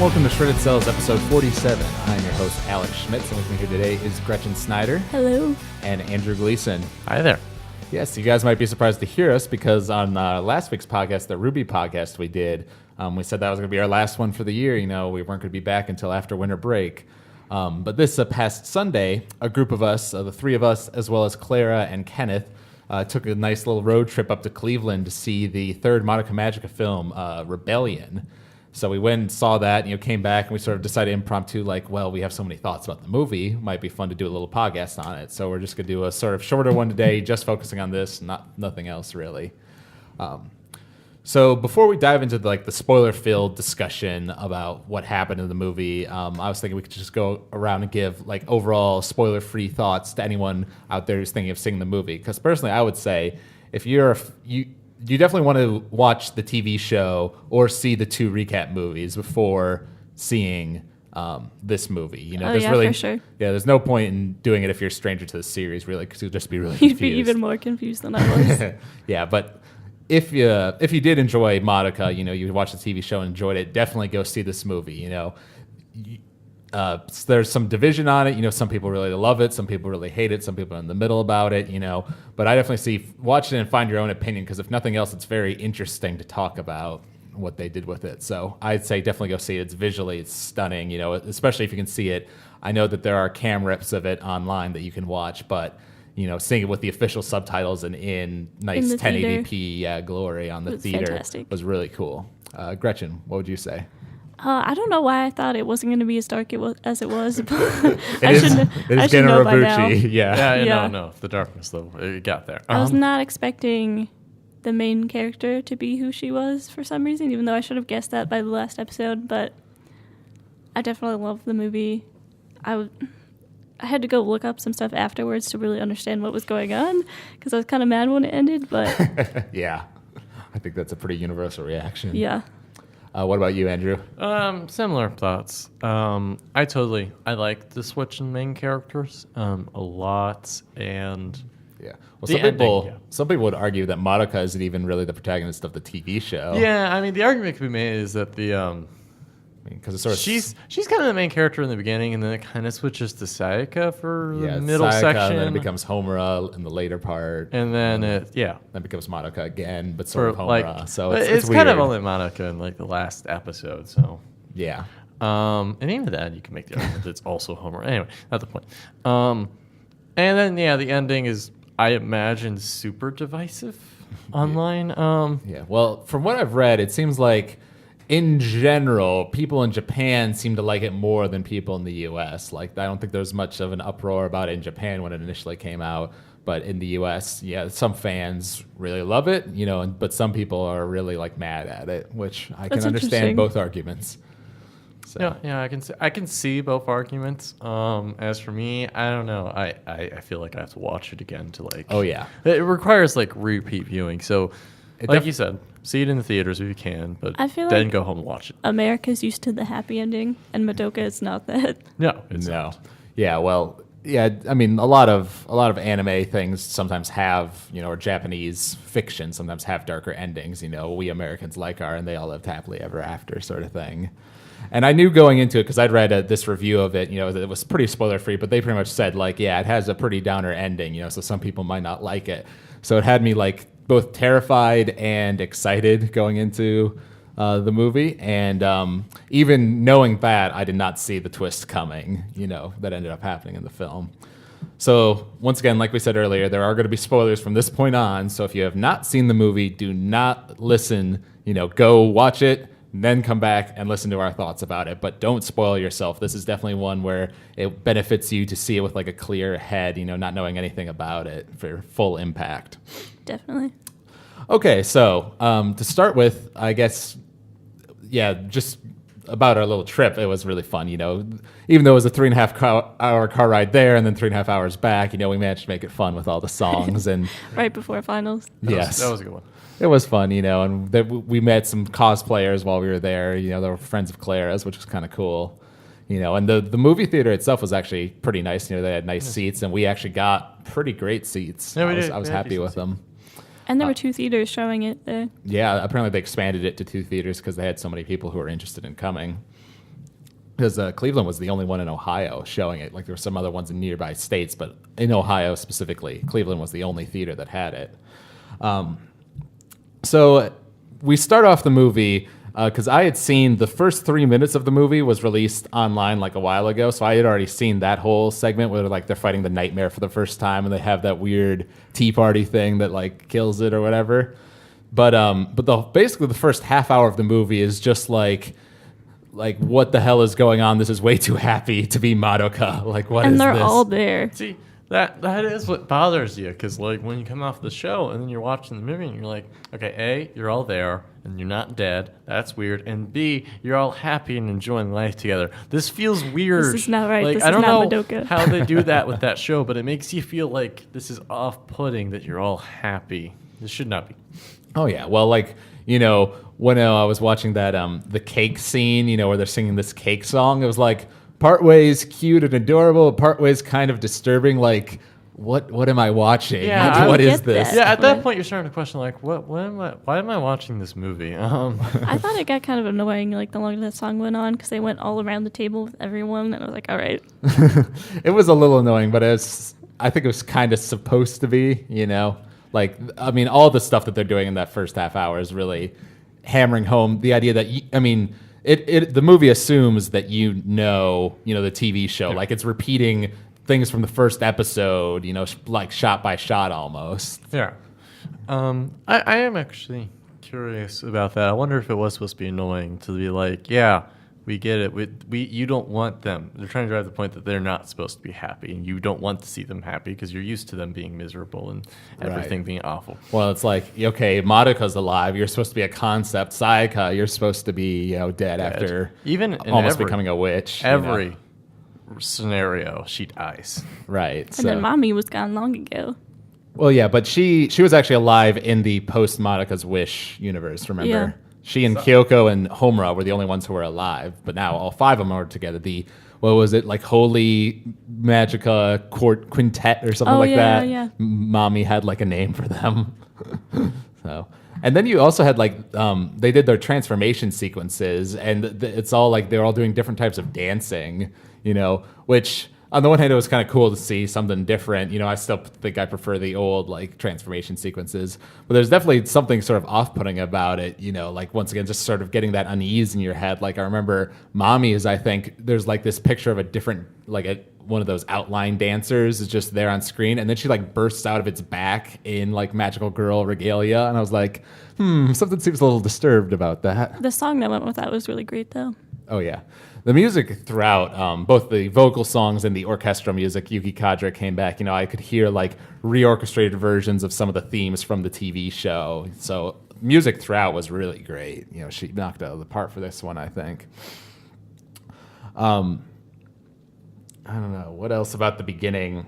welcome to Shredded Cels, episode 47. I'm your host, Alex Schmitz, and with me here today is Gretchen Snyder. Hello. And Andrew Gleason. Hi there. Yes, you guys might be surprised to hear us because on last week's podcast, the Ruby podcast we did, we said that was going to be our last one for the year. You know, we weren't going to be back until after winter break. But this past Sunday, a group of us, the three of us, as well as Clara and Kenneth, took a nice little road trip up to Cleveland to see the third Madoka Magica film, Rebellion. So we went and saw that, came back, and we sort of decided impromptu, we have so many thoughts about the movie. Might be fun to do a little podcast on it. So we're just going to do a sort of shorter one today, just focusing on this, nothing else really. So before we dive into the spoiler-filled discussion about what happened in the movie, I was thinking we could just go around and give overall spoiler-free thoughts to anyone out there who's thinking of seeing the movie. Because personally, I would say if you definitely want to watch the TV show or see the two recap movies before seeing this movie. For sure. Yeah, there's no point in doing it if you're a stranger to the series, really, because you'll just be really confused. You'd be even more confused than I was. Yeah, but if you did enjoy Madoka, you watched the TV show and enjoyed it, definitely go see this movie. There's some division on it. Some people really love it. Some people really hate it. Some people are in the middle about it, But I definitely watch it and find your own opinion because if nothing else, it's very interesting to talk about what they did with it. So I'd say definitely go see it. It's stunning, especially if you can see it. I know that there are cam rips of it online that you can watch, but, seeing it with the official subtitles and in nice 1080p glory on the theater fantastic. Was really cool. Gretchen, what would you say? I don't know why I thought it wasn't going to be as dark as it was. But it is getting Rabucci. Yeah. No. The darkness, though, it got there. I was not expecting the main character to be who she was for some reason, even though I should have guessed that by the last episode. But I definitely loved the movie. I had to go look up some stuff afterwards to really understand what was going on because I was kind of mad when it ended. But yeah, I think that's a pretty universal reaction. Yeah. What about you, Andrew? Similar thoughts. I like the switch in main characters a lot, and yeah. Well, some people would argue that Madoka isn't even really the protagonist of the TV show. Yeah, I mean, the argument could be made is that because she's kind of the main character in the beginning, and then it kind of switches to Sayaka for the middle section. And then it becomes Homura in the later part, and then then it becomes Madoka again, but sort of Homura. So it's weird. kind of only Madoka in the last episode. So yeah, and even then you can make the argument that it's also Homura. Anyway, not the point. And then the ending is, I imagine, super divisive online. Well, from what I've read, it seems like, in general, people in Japan seem to like it more than people in the U.S. I don't think there's much of an uproar about it in Japan when it initially came out. But in the U.S., some fans really love it, but some people are really mad at it, which I can understand both arguments. So. Yeah, I can see both arguments. As for me, I don't know. I feel like I have to watch it again to Oh yeah, it requires repeat viewing. So, you said, see it in the theaters if you can, but then go home and watch it. America's used to the happy ending, and Madoka is not that. No, it's not. Yeah, well, yeah. I mean, a lot of anime things sometimes have, or Japanese fiction sometimes have darker endings. We Americans like and they all lived happily ever after sort of thing. And I knew going into it because I'd read this review of it, that it was pretty spoiler free, but they pretty much said it has a pretty downer ending, so some people might not like it. So it had me both terrified and excited going into the movie. And even knowing that, I did not see the twist coming, that ended up happening in the film. So once again, like we said earlier, there are going to be spoilers from this point on. So if you have not seen the movie, do not listen, go watch it, then come back and listen to our thoughts about it. But don't spoil yourself. This is definitely one where it benefits you to see it with a clear head, not knowing anything about it for full impact. Definitely. Okay, so to start with, I guess, just about our little trip, it was really fun, Even though it was a 3.5 hour car ride there and then 3.5 hours back, we managed to make it fun with all the songs. And right before finals. That was a good one. It was fun, and we met some cosplayers while we were there. They were friends of Clara's, which was kind of cool. And the movie theater itself was actually pretty nice. They had nice seats, and we actually got pretty great seats. Yeah, I was happy with them. And there were 2 theaters showing it there. Yeah, apparently they expanded it to 2 theaters because they had so many people who were interested in coming. because Cleveland was the only one in Ohio showing it. Like there were some other ones in nearby states, but in Ohio specifically, Cleveland was the only theater that had it. So we start off the movie because I had seen the first 3 minutes of the movie was released online like a while ago, so I had already seen that whole segment where like they're fighting the nightmare for the first time and they have that weird tea party thing that like kills it or whatever. But basically the first half hour of the movie is just like what the hell is going on? This is way too happy to be Madoka. Like what is this? And they're all there. See, that is what bothers you, because like when you come off the show and then you're watching the movie and you're like, okay, A, you're all there and you're not dead. That's weird. And B, you're all happy and enjoying life together. This feels weird. This is not right. Like, This I is don't not know Madoka. how they do that with that show, but it makes you feel like this is off-putting that you're all happy. This should not be. Oh yeah, well, like when I was watching that the cake scene, where they're singing this cake song, it was like part ways cute and adorable, part ways kind of disturbing. Like, what am I watching? Yeah, Like, what I is get this? that. Yeah, at that point you're starting to question like, why am I watching this movie? I thought it got kind of annoying, like the longer that song went on, because they went all around the table with everyone, and I was like, all right. It was a little annoying, but I think it was kind of supposed to be. Like I mean, all the stuff that they're doing in that first half hour is really hammering home the idea that the movie assumes that the TV show, like it's repeating things from the first episode, like shot by shot almost. Yeah. I am actually curious about that. I wonder if it was supposed to be annoying to be like, yeah, we get it. You don't want them. They're trying to drive the point that they're not supposed to be happy, and you don't want to see them happy because you're used to them being miserable and everything being awful. Well, it's like, okay, Madoka's alive. You're supposed to be a concept. Sayaka, you're supposed to be dead after even almost becoming a witch. Every scenario, she dies. Right. And then Mommy was gone long ago. Well, yeah, but she was actually alive in the post Madoka's Wish universe, remember? Yeah. She and Kyoko and Homura were the only ones who were alive, but now all five of them are together. What was it, like Holy Magica Quintet or something like that? Yeah. Mommy had like a name for them. So, and then you also had like they did their transformation sequences, and it's all like they're all doing different types of dancing, which on the one hand it was kind of cool to see something different. I still think I prefer the old like transformation sequences, but there's definitely something sort of off-putting about it. Like once again, just sort of getting that unease in your head. Like I remember Mommy's, I think there's like this picture of a different one of those outline dancers is just there on screen, and then she like bursts out of its back in like magical girl regalia, and I was like, something seems a little disturbed about that. The song that went with that was really great, though. Oh yeah, the music throughout, both the vocal songs and the orchestral music, Yuki Kadra came back. I could hear like reorchestrated versions of some of the themes from the TV show. So music throughout was really great. She knocked it out of the park for this one, I think. I don't know what else about the beginning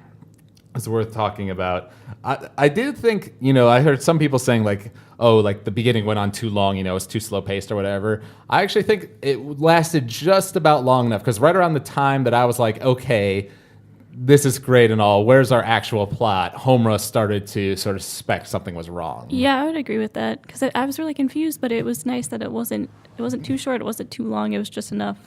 is worth talking about. I did think, I heard some people saying like, oh, like the beginning went on too long, it's too slow paced or whatever. I actually think it lasted just about long enough, because right around the time that I was like, okay, this is great and all, where's our actual plot? Homura started to sort of suspect something was wrong. Yeah, I would agree with that, because I was really confused, but it was nice that it wasn't too short, it wasn't too long, it was just enough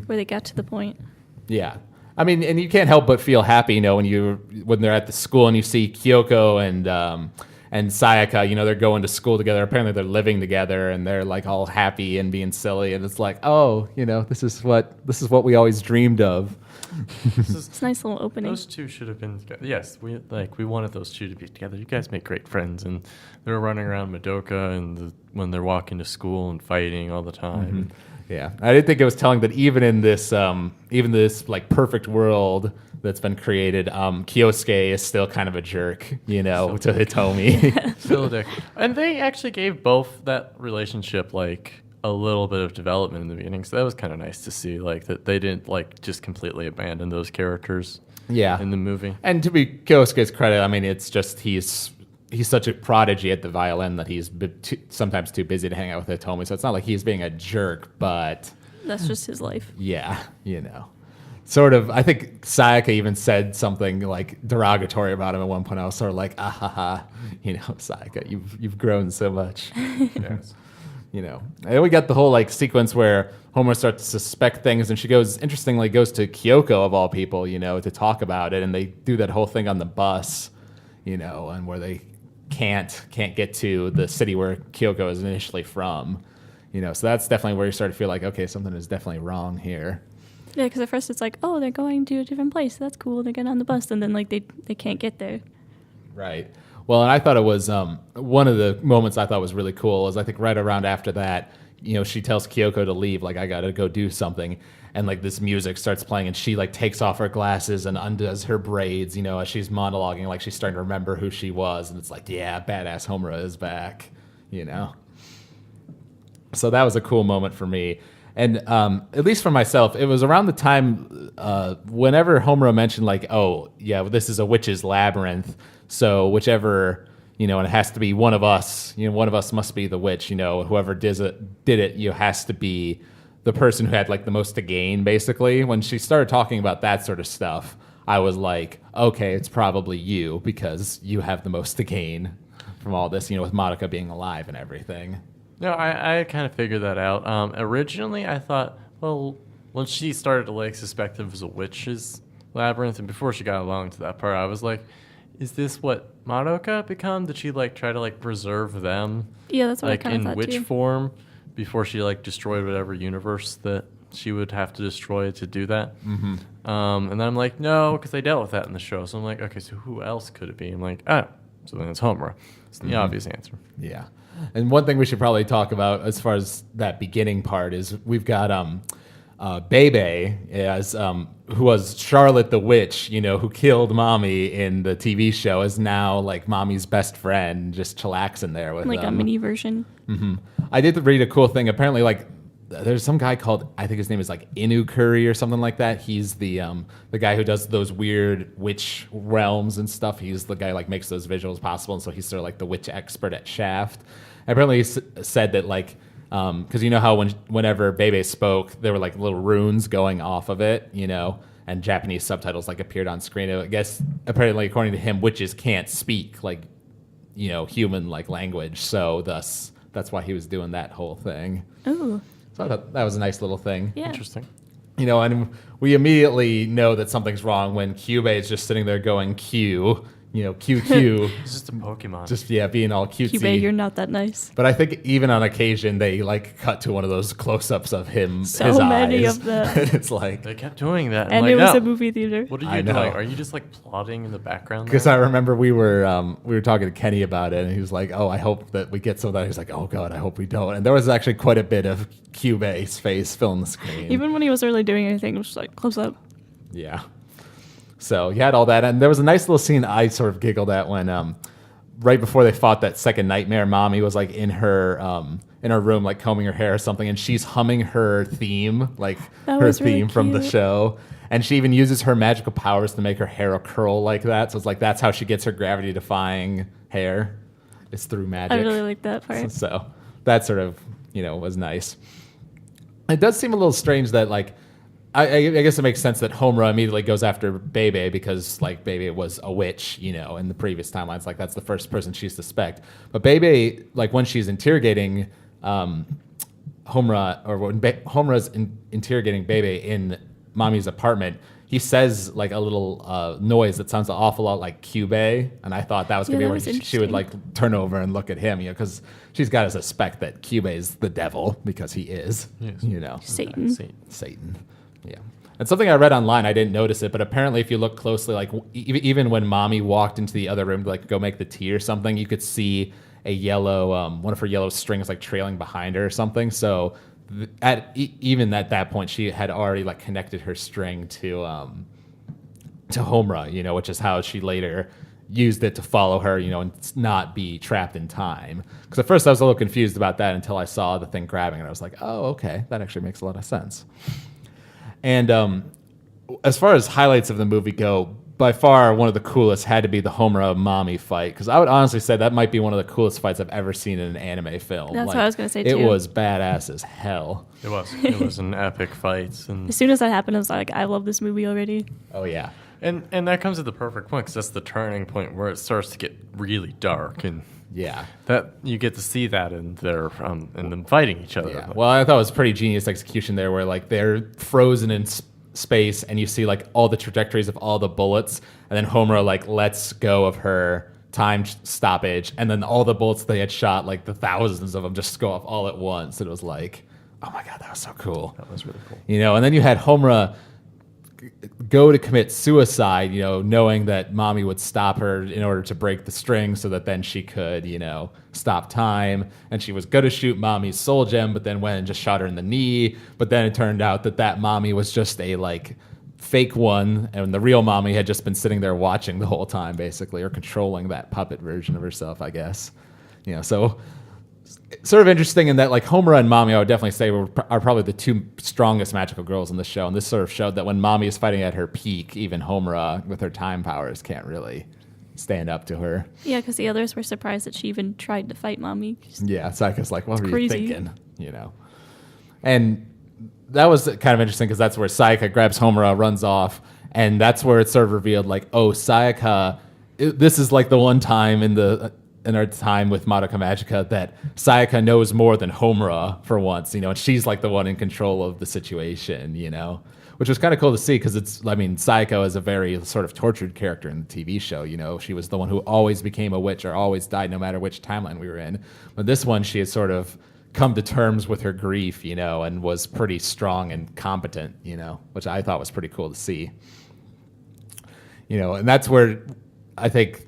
where they got to the point. Yeah. I mean, and you can't help but feel happy, when they're at the school and you see Kyoko and Sayaka, they're going to school together. Apparently they're living together and they're like all happy and being silly. And it's like, oh, this is what we always dreamed of. It's a nice little opening. Those two should have been together. Yes, we wanted those two to be together. You guys make great friends, and they're running around Madoka and when they're walking to school and fighting all the time. Mm-hmm. Yeah, I did think it was telling that even this like perfect world that's been created, Kyosuke is still kind of a jerk, to Hitomi. Still a dick. And they actually gave both that relationship like a little bit of development in the beginning, so that was kind of nice to see. Like that they didn't like just completely abandon those characters. Yeah. In the movie. And to be Kyosuke's credit, I mean, it's just he's such a prodigy at the violin that he's sometimes too busy to hang out with Hitomi. So it's not like he's being a jerk, but that's just his life. Yeah, sort of. I think Sayaka even said something like derogatory about him at one point. I was sort of like, Sayaka, you've grown so much. Yes. And then we got the whole like sequence where Homer starts to suspect things, and she goes to Kyoko of all people, to talk about it, and they do that whole thing on the bus, and where they can't get to the city where Kyoko is initially from, so that's definitely where you start to feel like, okay, something is definitely wrong here. Yeah, because at first it's like, oh, they're going to a different place. That's cool. They're getting on the bus, and then like they can't get there. Right. Well, and I thought it was one of the moments I thought was really cool is I think right around after that, she tells Kyoko to leave, like, I got to go do something. And like this music starts playing and she like takes off her glasses and undoes her braids, as she's monologuing, like she's starting to remember who she was. And it's like, yeah, badass Homura is back, So that was a cool moment for me. And at least for myself, it was around the time whenever Homura mentioned like, oh, yeah, this is a witch's labyrinth. So whichever, and it has to be one of us, one of us must be the witch, whoever did it, has to be the person who had like the most to gain, basically. When she started talking about that sort of stuff, I was like, okay, it's probably you because you have the most to gain from all this, with Madoka being alive and everything. No, I kind of figured that out. Originally, I thought, well, when she started to like suspect it was a witch's labyrinth, and before she got along to that part, I was like, is this what Madoka become? Did she like try to like preserve them? Yeah, that's what like I kind of thought in witch too. form before she like destroyed whatever universe that she would have to destroy to do that. Mm-hmm. And then I'm like, no, because they dealt with that in the show. So I'm like, okay, so who else could it be? I'm like, oh, so then it's Homura. It's the obvious answer. Yeah. And one thing we should probably talk about as far as that beginning part is we've got Bebe as who was Charlotte the witch, who killed Mommy in the TV show, is now like Mommy's best friend, just chillaxing there with like a mini version. Mm-hmm. I did read a cool thing. Apparently, like there's some guy called, I think his name is like Inu Curry or something like that. He's the guy who does those weird witch realms and stuff. He's the guy like makes those visuals possible, and so he's sort of like the witch expert at Shaft. Apparently, he said that like. Because you know how whenever Bebe spoke, there were like little runes going off of it, and Japanese subtitles like appeared on screen. I guess apparently, according to him, witches can't speak like, human like language. So thus, that's why he was doing that whole thing. Ooh. So I thought that was a nice little thing. Yeah. Interesting. And we immediately know that something's wrong when Kyubey is just sitting there going Q. QQ. It's just a Pokemon. Just, being all cutesy. Kyubey, you're not that nice. But I think even on occasion, they, like, cut to one of those close-ups of him, So his many eyes. of them. And it's like... They kept doing that. And like, it was oh, a movie theater. What are I you know. doing? Are you just, like, plotting in the background? Because I remember we were talking to Kenny about it, and he was like, oh, I hope that we get some of that. He was like, oh, God, I hope we don't. And there was actually quite a bit of Kyubey's face filling the screen. Even when he wasn't really doing anything, it was just like close up. Yeah. So you had all that, and there was a nice little scene I sort of giggled at when, right before they fought that second nightmare, Mommy was like in her room, like combing her hair or something, and she's humming her theme, like That her was really theme from the cute. show, and she even uses her magical powers to make her hair curl like that. So it's like that's how she gets her gravity-defying hair. It's through magic. I really like that part. So that sort of was nice. It does seem a little strange that like. I guess it makes sense that Homura immediately goes after Bebe because, like, Bebe was a witch, in the previous timelines. Like, that's the first person she suspect. But Bebe, like, when she's interrogating Homura, or when Homura's interrogating Bebe in Mommy's apartment, he says, like, a little noise that sounds an awful lot like Kyubey. And I thought that was going to be where she would, like, turn over and look at him, because she's got to suspect that Kyubey's the devil because he is, Yes. Satan. Yeah. And something I read online, I didn't notice it, but apparently if you look closely, like even when Mommy walked into the other room to like go make the tea or something, you could see a yellow, one of her yellow strings like trailing behind her or something. So even at that point, she had already like connected her string to Homura, which is how she later used it to follow her, and not be trapped in time. Because at first I was a little confused about that until I saw the thing grabbing, and I was like, oh, okay, that actually makes a lot of sense. And as far as highlights of the movie go, by far one of the coolest had to be the Homura Mommy fight, because I would honestly say that might be one of the coolest fights I've ever seen in an anime film. That's what I was gonna say, It too. was badass as hell. It was. It was an epic fight. And As soon as that happened, I was like, I love this movie already. Oh yeah, And that comes at the perfect point because that's the turning point where it starts to get really dark, and Yeah. that you get to see that in their in them fighting each other. Yeah. Well, I thought it was pretty genius execution there, where like they're frozen in space, and you see like all the trajectories of all the bullets, and then Homura like lets go of her time stoppage, and then all the bullets they had shot, like the thousands of them, just go off all at once. It was like, oh my god, that was so cool. That was really cool. And then you had Homura go to commit suicide, knowing that mommy would stop her in order to break the string so that then she could, stop time. And she was going to shoot mommy's soul gem, but then went and just shot her in the knee. But then it turned out that mommy was just a like fake one, and the real mommy had just been sitting there watching the whole time, basically, or controlling that puppet version of herself, I guess. So sort of interesting in that, like, Homura and Mommy, I would definitely say are probably the two strongest magical girls in the show. And this sort of showed that when Mommy is fighting at her peak, even Homura with her time powers can't really stand up to her. Yeah, because the others were surprised that she even tried to fight Mommy. Yeah, Sayaka's like, what were crazy. you thinking? And that was kind of interesting because that's where Sayaka grabs Homura, runs off, and that's where it's sort of revealed, like, oh, Sayaka, this is like the one time in our time with Madoka Magica that Sayaka knows more than Homura for once, and she's like the one in control of the situation, which was kind of cool to see because Sayaka is a very sort of tortured character in the TV show. She was the one who always became a witch or always died no matter which timeline we were in. But this one, she has sort of come to terms with her grief, and was pretty strong and competent, which I thought was pretty cool to see. And that's where I think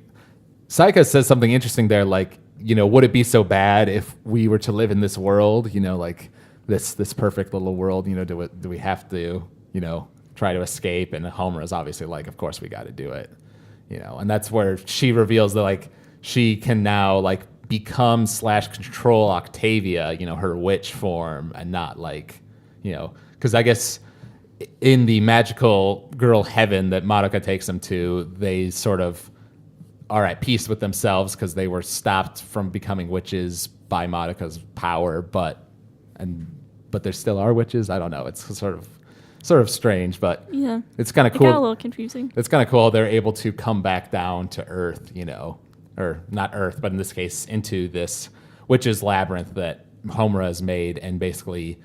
Sayaka says something interesting there, like, would it be so bad if we were to live in this world, like this perfect little world, do we have to, try to escape? And Homer is obviously like, of course we got to do it, and that's where she reveals that, like, she can now, like, become / control Octavia, her witch form, and not like, because I guess in the magical girl heaven that Madoka takes them to, they sort of are at peace with themselves because they were stopped from becoming witches by Madoka's power, but there still are witches. I don't know. It's sort of strange, but yeah, it's kind of it cool. got a little confusing. It's kind of cool they're able to come back down to Earth, or not Earth, but in this case into this witch's labyrinth that Homura has made, and basically,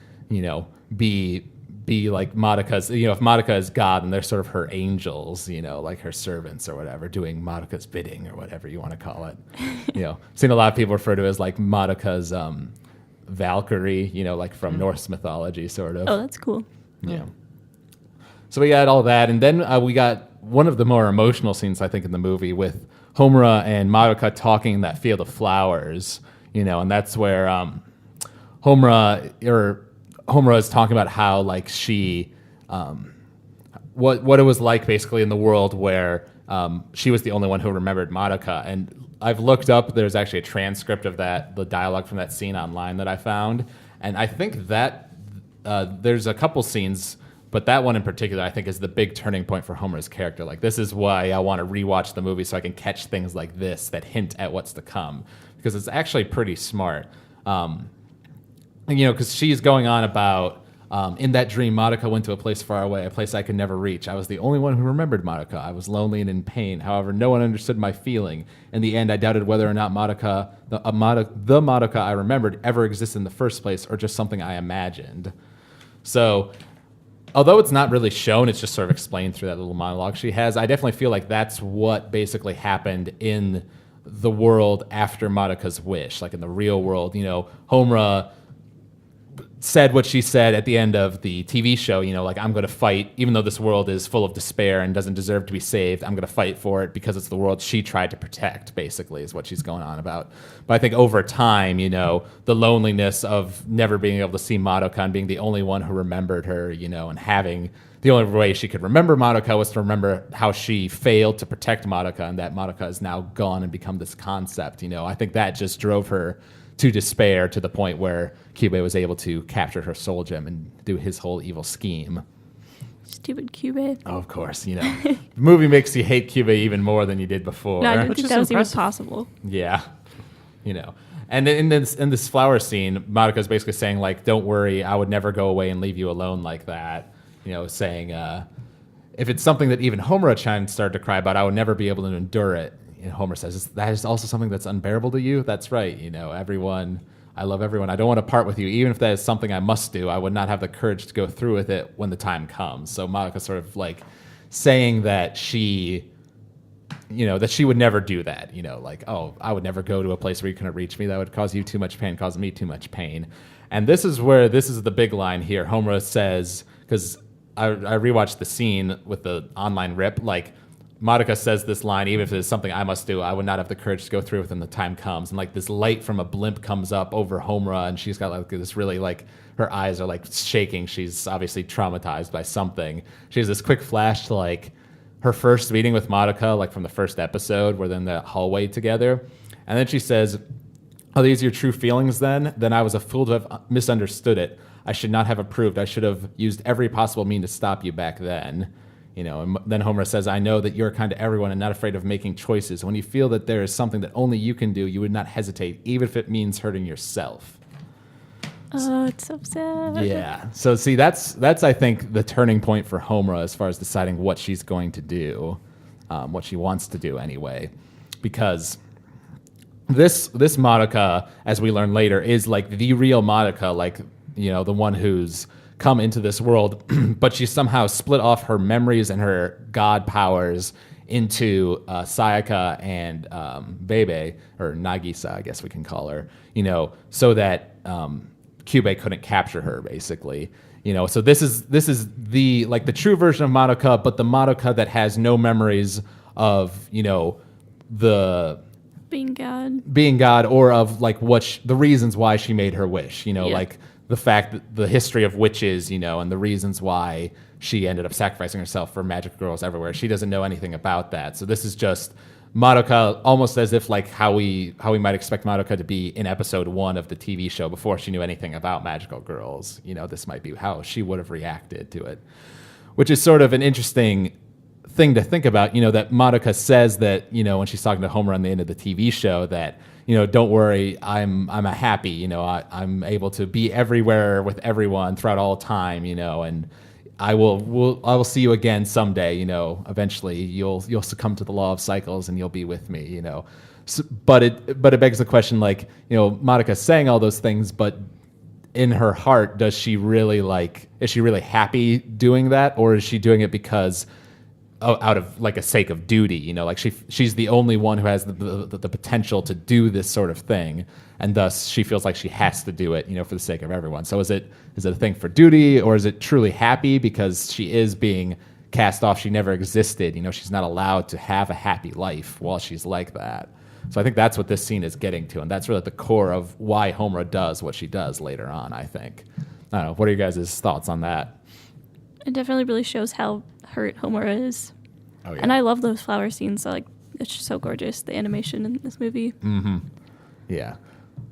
be like Madoka's, if Madoka is God, and they're sort of her angels, like her servants or whatever, doing Madoka's bidding or whatever you want to call it. Seen a lot of people refer to it as like Madoka's Valkyrie, like from Norse mythology, sort of. Oh, that's cool. Yeah. So we got all that, and then we got one of the more emotional scenes, I think, in the movie with Homura and Madoka talking in that field of flowers, and that's where Homura is talking about how, like, she, what it was like basically in the world where she was the only one who remembered Madoka. And I've looked up, there's actually a transcript of the dialogue from that scene online that I found. And I think that there's a couple scenes, but that one in particular, I think, is the big turning point for Homura's character. Like, this is why I want to rewatch the movie so I can catch things like this that hint at what's to come, because it's actually pretty smart. Because she's going on about, in that dream, Madoka went to a place far away, a place I could never reach. I was the only one who remembered Madoka. I was lonely and in pain. However, no one understood my feeling. In the end, I doubted whether or not Madoka, the Madoka I remembered, ever existed in the first place, or just something I imagined. So, although it's not really shown, it's just sort of explained through that little monologue she has. I definitely feel like that's what basically happened in the world after Madoka's wish, like in the real world. Homura said what she said at the end of the TV show, like, I'm going to fight, even though this world is full of despair and doesn't deserve to be saved, I'm going to fight for it because it's the world she tried to protect, basically, is what she's going on about. But I think over time, the loneliness of never being able to see Madoka and being the only one who remembered her, and having the only way she could remember Madoka was to remember how she failed to protect Madoka, and that Madoka is now gone and become this concept. I think that just drove her to despair, to the point where Kyubey was able to capture her soul gem and do his whole evil scheme. Stupid Kyubey. Oh, of course, the movie makes you hate Kyubey even more than you did before. No, I didn't Which think is that was impressive. even possible. Yeah, And in this flower scene, Madoka's basically saying, like, don't worry, I would never go away and leave you alone like that. Saying if it's something that even Homura-chan started to cry about, I would never be able to endure it. And Homer says, that is also something that's unbearable to you? That's right. Everyone, I love everyone. I don't want to part with you. Even if that is something I must do, I would not have the courage to go through with it when the time comes. So Madoka sort of like saying that she would never do that. I would never go to a place where you couldn't reach me. That would cause you too much pain, cause me too much pain. And this is the big line here. Homura says, because I rewatched the scene with the online rip, like Madoka says this line, even if it's something I must do, I would not have the courage to go through with when the time comes. And like this light from a blimp comes up over Homura, and she's got like this really like, her eyes are like shaking. She's obviously traumatized by something. She has this quick flash to like her first meeting with Madoka, like from the first episode, where they're in the hallway together. And then she says, "Oh, these are your true feelings then? Then I was a fool to have misunderstood it. I should not have approved. I should have used every possible mean to stop you back then." And then Homura says, "I know that you're kind to everyone and not afraid of making choices. When you feel that there is something that only you can do, you would not hesitate, even if it means hurting yourself." Oh, it's so sad. Yeah. So see, that's I think the turning point for Homura as far as deciding what she's going to do, what she wants to do anyway, because this Madoka, as we learn later, is like the real Madoka, like the one who's come into this world, but she somehow split off her memories and her god powers into Sayaka and Bebe, or Nagisa, I guess we can call her, so that Kyubey couldn't capture her, basically. So this is the like the true version of Madoka, but the Madoka that has no memories of the being God, or of like the reasons why she made her wish. Like the fact that the history of witches, and the reasons why she ended up sacrificing herself for magic girls everywhere. She doesn't know anything about that. So this is just Madoka, almost as if like how we might expect Madoka to be in episode 1 of the TV show before she knew anything about magical girls. This might be how she would have reacted to it, which is sort of an interesting thing to think about. That Madoka says that when she's talking to Homer on the end of the TV show that don't worry, I'm a happy, I'm able to be everywhere with everyone throughout all time, and I will see you again someday, eventually you'll succumb to the law of cycles and you'll be with me, So, but it begs the question, like, Madoka's saying all those things, but in her heart, is she really happy doing that, or is she doing it because out of like a sake of duty, like she's the only one who has the potential to do this sort of thing, and thus she feels like she has to do it, for the sake of everyone. So is it a thing for duty, or is it truly happy because she is being cast off? She never existed, she's not allowed to have a happy life while she's like that. So I think that's what this scene is getting to, and that's really at the core of why Homura does what she does later on, I think. I don't know, what are you guys' thoughts on that? It definitely really shows how hurt Homura is. Oh, yeah. And I love those flower scenes. So, like, it's just so gorgeous, the animation in this movie. Mm-hmm. Yeah.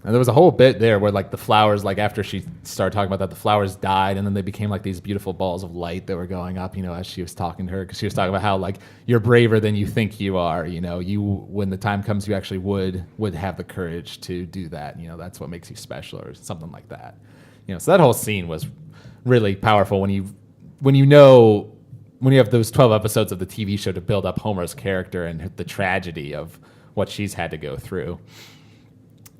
And there was a whole bit there where, like, the flowers, like, after she started talking about that, the flowers died, and then they became, like, these beautiful balls of light that were going up, as she was talking to her. Because she was talking about how, like, you're braver than you think you are, when the time comes, you actually would have the courage to do that. That's what makes you special, or something like that. So that whole scene was really powerful when you have those 12 episodes of the TV show to build up Homer's character and the tragedy of what she's had to go through.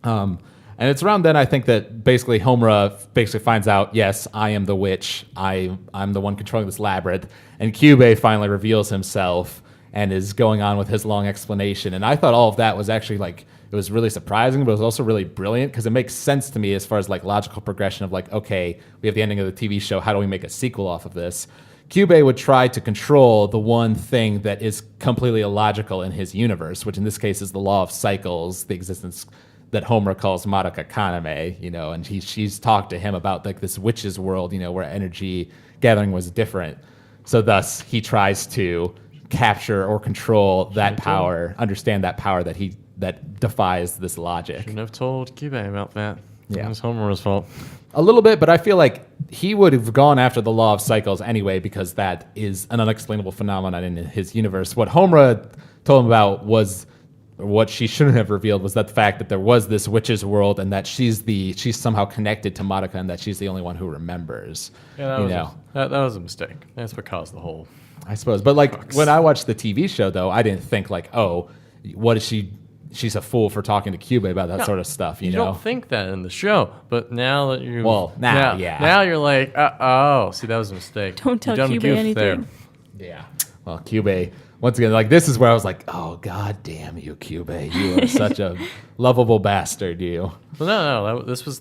And it's around then, I think, that basically Homura finds out, yes, I am the witch. I'm the one controlling this labyrinth. And Kyubey finally reveals himself and is going on with his long explanation. And I thought all of that was actually, like, it was really surprising, but it was also really brilliant because it makes sense to me as far as, like, logical progression of, like, okay, we have the ending of the TV show. How do we make a sequel off of this? Kyubey would try to control the one thing that is completely illogical in his universe, which in this case is the law of cycles, the existence that Homura calls Madoka Kaname, and she's talked to him about like this witch's world, where energy gathering was different. So thus he tries to capture or control that power, understand that power that defies this logic. Shouldn't have told Kyubey about that. Yeah. It was Homura's fault. A little bit, but I feel like he would have gone after the law of cycles anyway, because that is an unexplainable phenomenon in his universe. What Homura told him about was, or what she shouldn't have revealed, was that the fact that there was this witch's world and that she's somehow connected to Madoka and that she's the only one who remembers. Yeah, that was a mistake. That's what caused the whole I suppose. But like when I watched the TV show, though, I didn't think like, oh, what is she? She's a fool for talking to Kyubey about that sort of stuff. You know, don't think that in the show, but now that you now you're like, oh, see, that was a mistake. Don't tell You done Kyubey goofed anything. Yeah. Well, Kyubey, once again, like this is where I was like, oh, god damn you, Kyubey. You are such a lovable bastard, you. Well, no, this was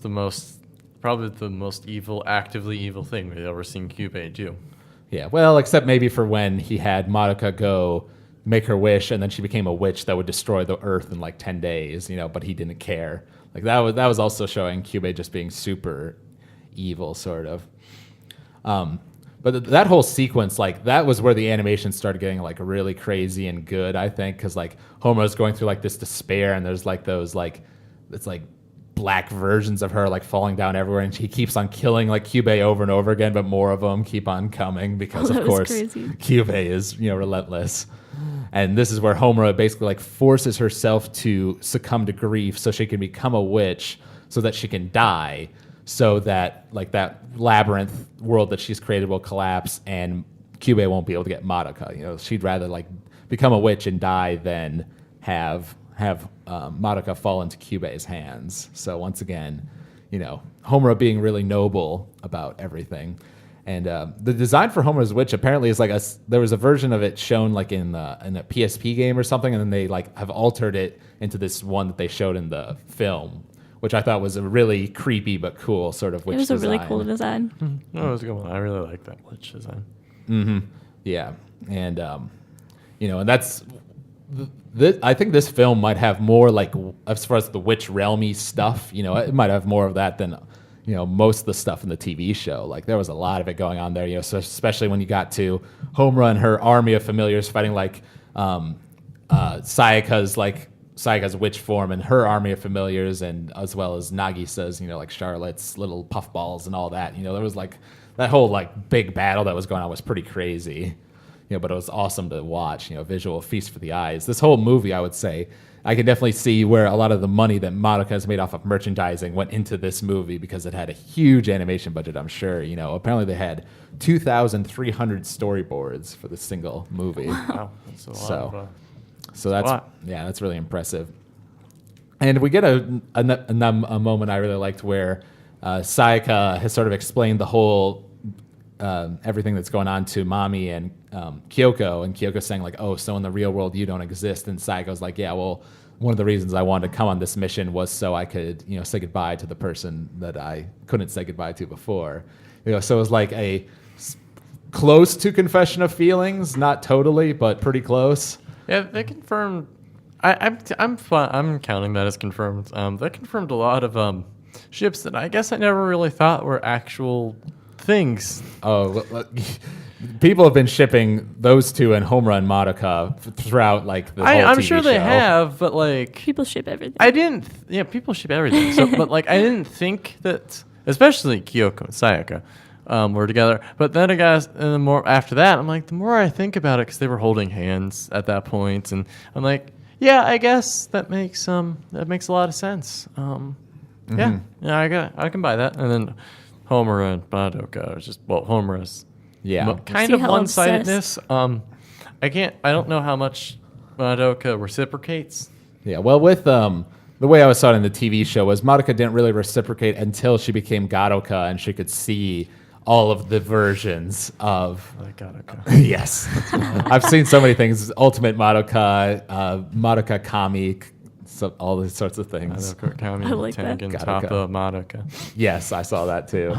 probably the most actively evil thing we've ever seen Kyubey do. Yeah, well, except maybe for when he had Madoka go make her wish, and then she became a witch that would destroy the earth in like 10 days, you know, but he didn't care. Like that was also showing Kyubey just being super evil, sort of. But that whole sequence, like that was where the animation started getting like really crazy and good, I think, because like Homura's going through like this despair, and there's like those like it's like black versions of her like falling down everywhere, and she keeps on killing like Kyubey over and over again, but more of them keep on coming because of course Kyubey is, you know, relentless. And this is where Homura basically like forces herself to succumb to grief so she can become a witch so that she can die, so that like that labyrinth world that she's created will collapse and Kyubey won't be able to get Madoka. You know, she'd rather like become a witch and die than have Madoka fall into Kyubey's hands. So once again, you know, Homura being really noble about everything. And the design for Homura's witch apparently is like there was a version of it shown like in a PSP game or something, and then they like have altered it into this one that they showed in the film, which I thought was a really creepy but cool sort of witch design. It was a really cool design. No, it was a good one. I really like that witch design. Mm-hmm. Yeah, and you know, and that's. I think this film might have more like as far as the witch realmy stuff. You know, it might have more of that than, you know, most of the stuff in the TV show. Like there was a lot of it going on there, you know, so especially when you got to Homura and her army of familiars fighting like Sayaka's witch form and her army of familiars, and as well as Nagisa's, you know, like Charlotte's little puffballs and all that. You know, there was like that whole like big battle that was going on was pretty crazy. You know, but it was awesome to watch, you know, visual feast for the eyes. This whole movie, I would say, I can definitely see where a lot of the money that Madoka has made off of merchandising went into this movie because it had a huge animation budget, I'm sure. You know, apparently they had 2,300 storyboards for this single movie. Wow, that's a lot. So that's really impressive. And we get a moment I really liked where Sayaka has sort of explained the whole everything that's going on to Mami and Kyoko, and Kyoko's saying like, oh, so in the real world you don't exist, and Sayako's like, yeah, well, one of the reasons I wanted to come on this mission was so I could, you know, say goodbye to the person that I couldn't say goodbye to before. You know, so it was like a close to confession of feelings, not totally, but pretty close. Yeah, they confirmed. I'm counting that as confirmed. They confirmed a lot of ships that I guess I never really thought were actual things. Oh, people have been shipping those two and Homura and Madoka throughout like the whole I'm TV sure show. they have, but like people ship everything. People ship everything. So, but like I didn't think that, especially Kyoko and Sayaka, were together. But then I guess, and the more after that, I'm like, the more I think about it, because they were holding hands at that point, and I'm like, yeah, I guess that makes a lot of sense. Yeah, I can buy that. And then Homura and Madoka are just Homura's. Yeah, kind of one-sidedness. I don't know how much Madoka reciprocates. Yeah, well, with the way I saw it in the TV show was Madoka didn't really reciprocate until she became Gadoka and she could see all of the versions of Gadoka. Yes, I've seen so many things: Ultimate Madoka, Madoka Kami, so all these sorts of things. Madoka Kami, I like that. Tengen, Toppa, Madoka. Yes, I saw that too,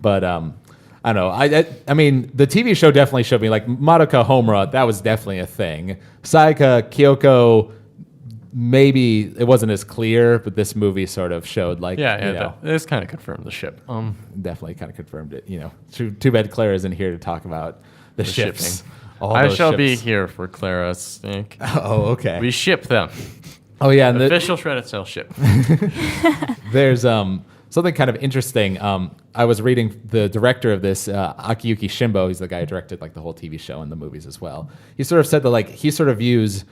but I don't know. I mean, the TV show definitely showed me like Madoka Homura. That was definitely a thing. Sayaka, Kyoko, maybe it wasn't as clear, but this movie sort of showed like it's kind of confirmed the ship. Definitely kind of confirmed it. You know, too bad Claire isn't here to talk about the ships. I shall be here for Clara's sake. Oh, okay. We ship them. Oh yeah, and official Shredded Cell ship. There's something kind of interesting. I was reading the director of this, Akiyuki Shimbo. He's the guy who directed like the whole TV show and the movies as well. He sort of said that like he sort of views,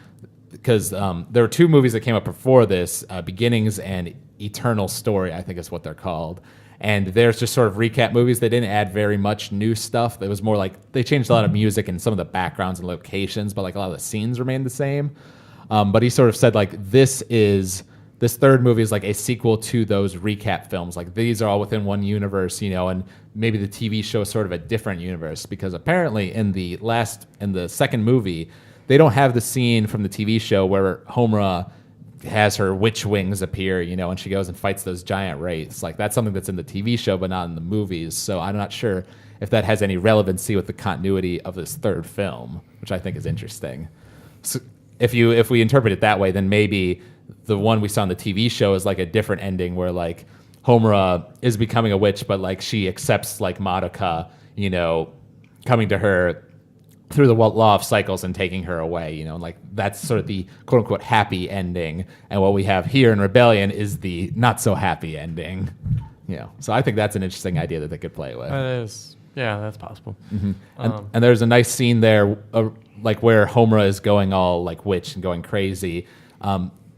because there were two movies that came up before this, Beginnings and Eternal Story, I think is what they're called. And there's just sort of recap movies. They didn't add very much new stuff. It was more like they changed a lot of music and some of the backgrounds and locations, but like a lot of the scenes remained the same. But he sort of said like this third movie is like a sequel to those recap films. Like these are all within one universe, and maybe the TV show is sort of a different universe because apparently in the second movie, they don't have the scene from the TV show where Homura has her witch wings appear, and she goes and fights those giant wraiths. Like that's something that's in the TV show, but not in the movies. So I'm not sure if that has any relevancy with the continuity of this third film, which I think is interesting. So if we interpret it that way, then maybe the one we saw in the TV show is like a different ending where like Homura is becoming a witch, but like she accepts like Madoka, coming to her through the law of cycles and taking her away, and like that's sort of the quote unquote happy ending. And what we have here in Rebellion is the not so happy ending, So I think that's an interesting idea that they could play with. That is, yeah, that's possible. Mm-hmm. And there's a nice scene there, like where Homura is going all like witch and going crazy.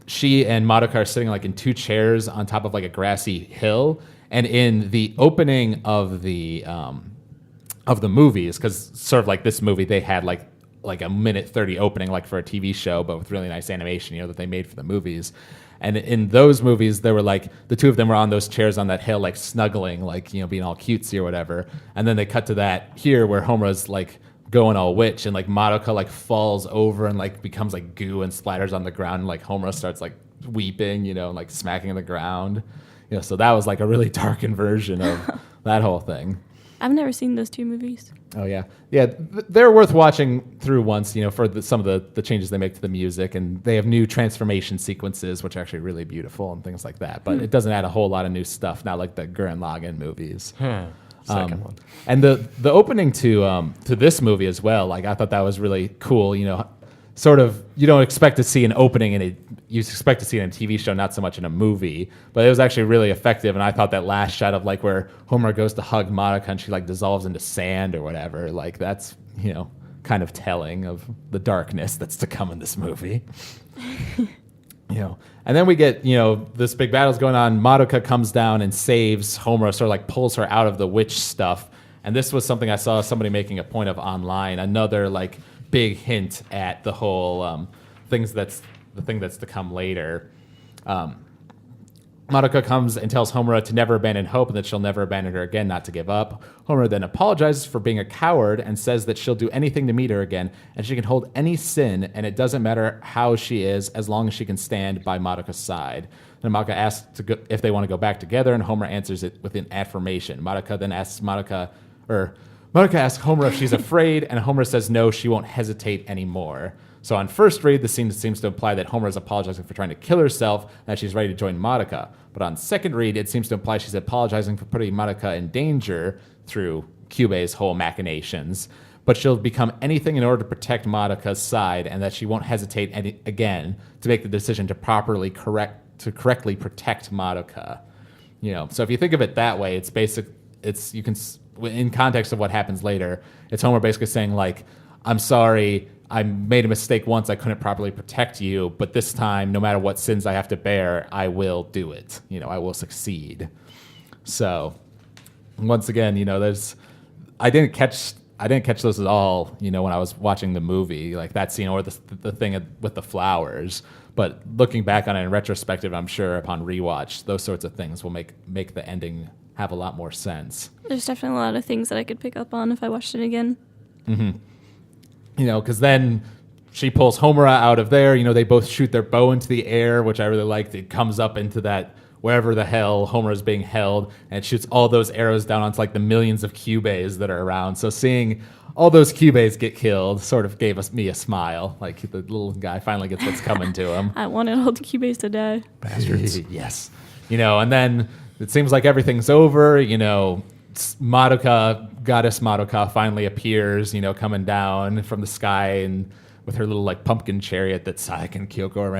She and Madoka are sitting like in two chairs on top of like a grassy hill. And in the opening of the movies, because sort of like this movie, they had like a minute 30 opening like for a TV show, but with really nice animation, that they made for the movies. And in those movies, they were like the two of them were on those chairs on that hill, like snuggling, like being all cutesy or whatever. And then they cut to that here where Homura's like going all witch, and like Madoka like falls over and like becomes like goo and splatters on the ground, and like Homura starts like weeping, and like smacking the ground. So that was like a really darkened version of that whole thing. I've never seen those two movies. Oh yeah, they're worth watching through once, for some of the changes they make to the music, and they have new transformation sequences, which are actually really beautiful and things like that. But it doesn't add a whole lot of new stuff, not like the Gurren Lagann movies. Second one. And the opening to this movie as well, like I thought that was really cool. Sort of you don't expect to see an opening you expect to see it in a TV show, not so much in a movie. But it was actually really effective, and I thought that last shot of like where Homura goes to hug Madoka and she like dissolves into sand or whatever, like that's kind of telling of the darkness that's to come in this movie. And then we get, this big battle's going on. Madoka comes down and saves Homura, sort of like pulls her out of the witch stuff. And this was something I saw somebody making a point of online. Another like big hint at the whole thing that's to come later. Madoka comes and tells Homura to never abandon hope and that she'll never abandon her again, not to give up. Homura then apologizes for being a coward and says that she'll do anything to meet her again, and she can hold any sin, and it doesn't matter how she is as long as she can stand by Madoka's side. Then Madoka asks if they want to go back together, and Homura answers it with an affirmation. Madoka then asks Madoka asks Homura if she's afraid, and Homura says no, she won't hesitate anymore. So on first read, the scene seems to imply that Homura is apologizing for trying to kill herself and that she's ready to join Madoka. But on second read, it seems to imply she's apologizing for putting Madoka in danger through Kyubey's whole machinations. But she'll become anything in order to protect Madoka's side, and that she won't hesitate again to make the decision to correctly protect Madoka. So if you think of it that way, you can, in context of what happens later, it's Homura basically saying like, I'm sorry, I made a mistake once, I couldn't properly protect you, but this time, no matter what sins I have to bear, I will do it. I will succeed. So, once again, I didn't catch those at all, when I was watching the movie, like that scene or the thing with the flowers. But looking back on it in retrospective, I'm sure upon rewatch, those sorts of things will make the ending have a lot more sense. There's definitely a lot of things that I could pick up on if I watched it again. Mm-hmm. Because then she pulls Homura out of there. They both shoot their bow into the air, which I really liked. It comes up into that wherever the hell Homura is being held, and it shoots all those arrows down onto like the millions of Kyubeys that are around. So seeing all those Kyubeys get killed sort of gave me a smile. Like the little guy finally gets what's coming to him. I wanted all the Kyubeys to die. Bastards. Yes. And then it seems like everything's over. Goddess Madoka finally appears, coming down from the sky and with her little like pumpkin chariot that Sayaka and Kyoko are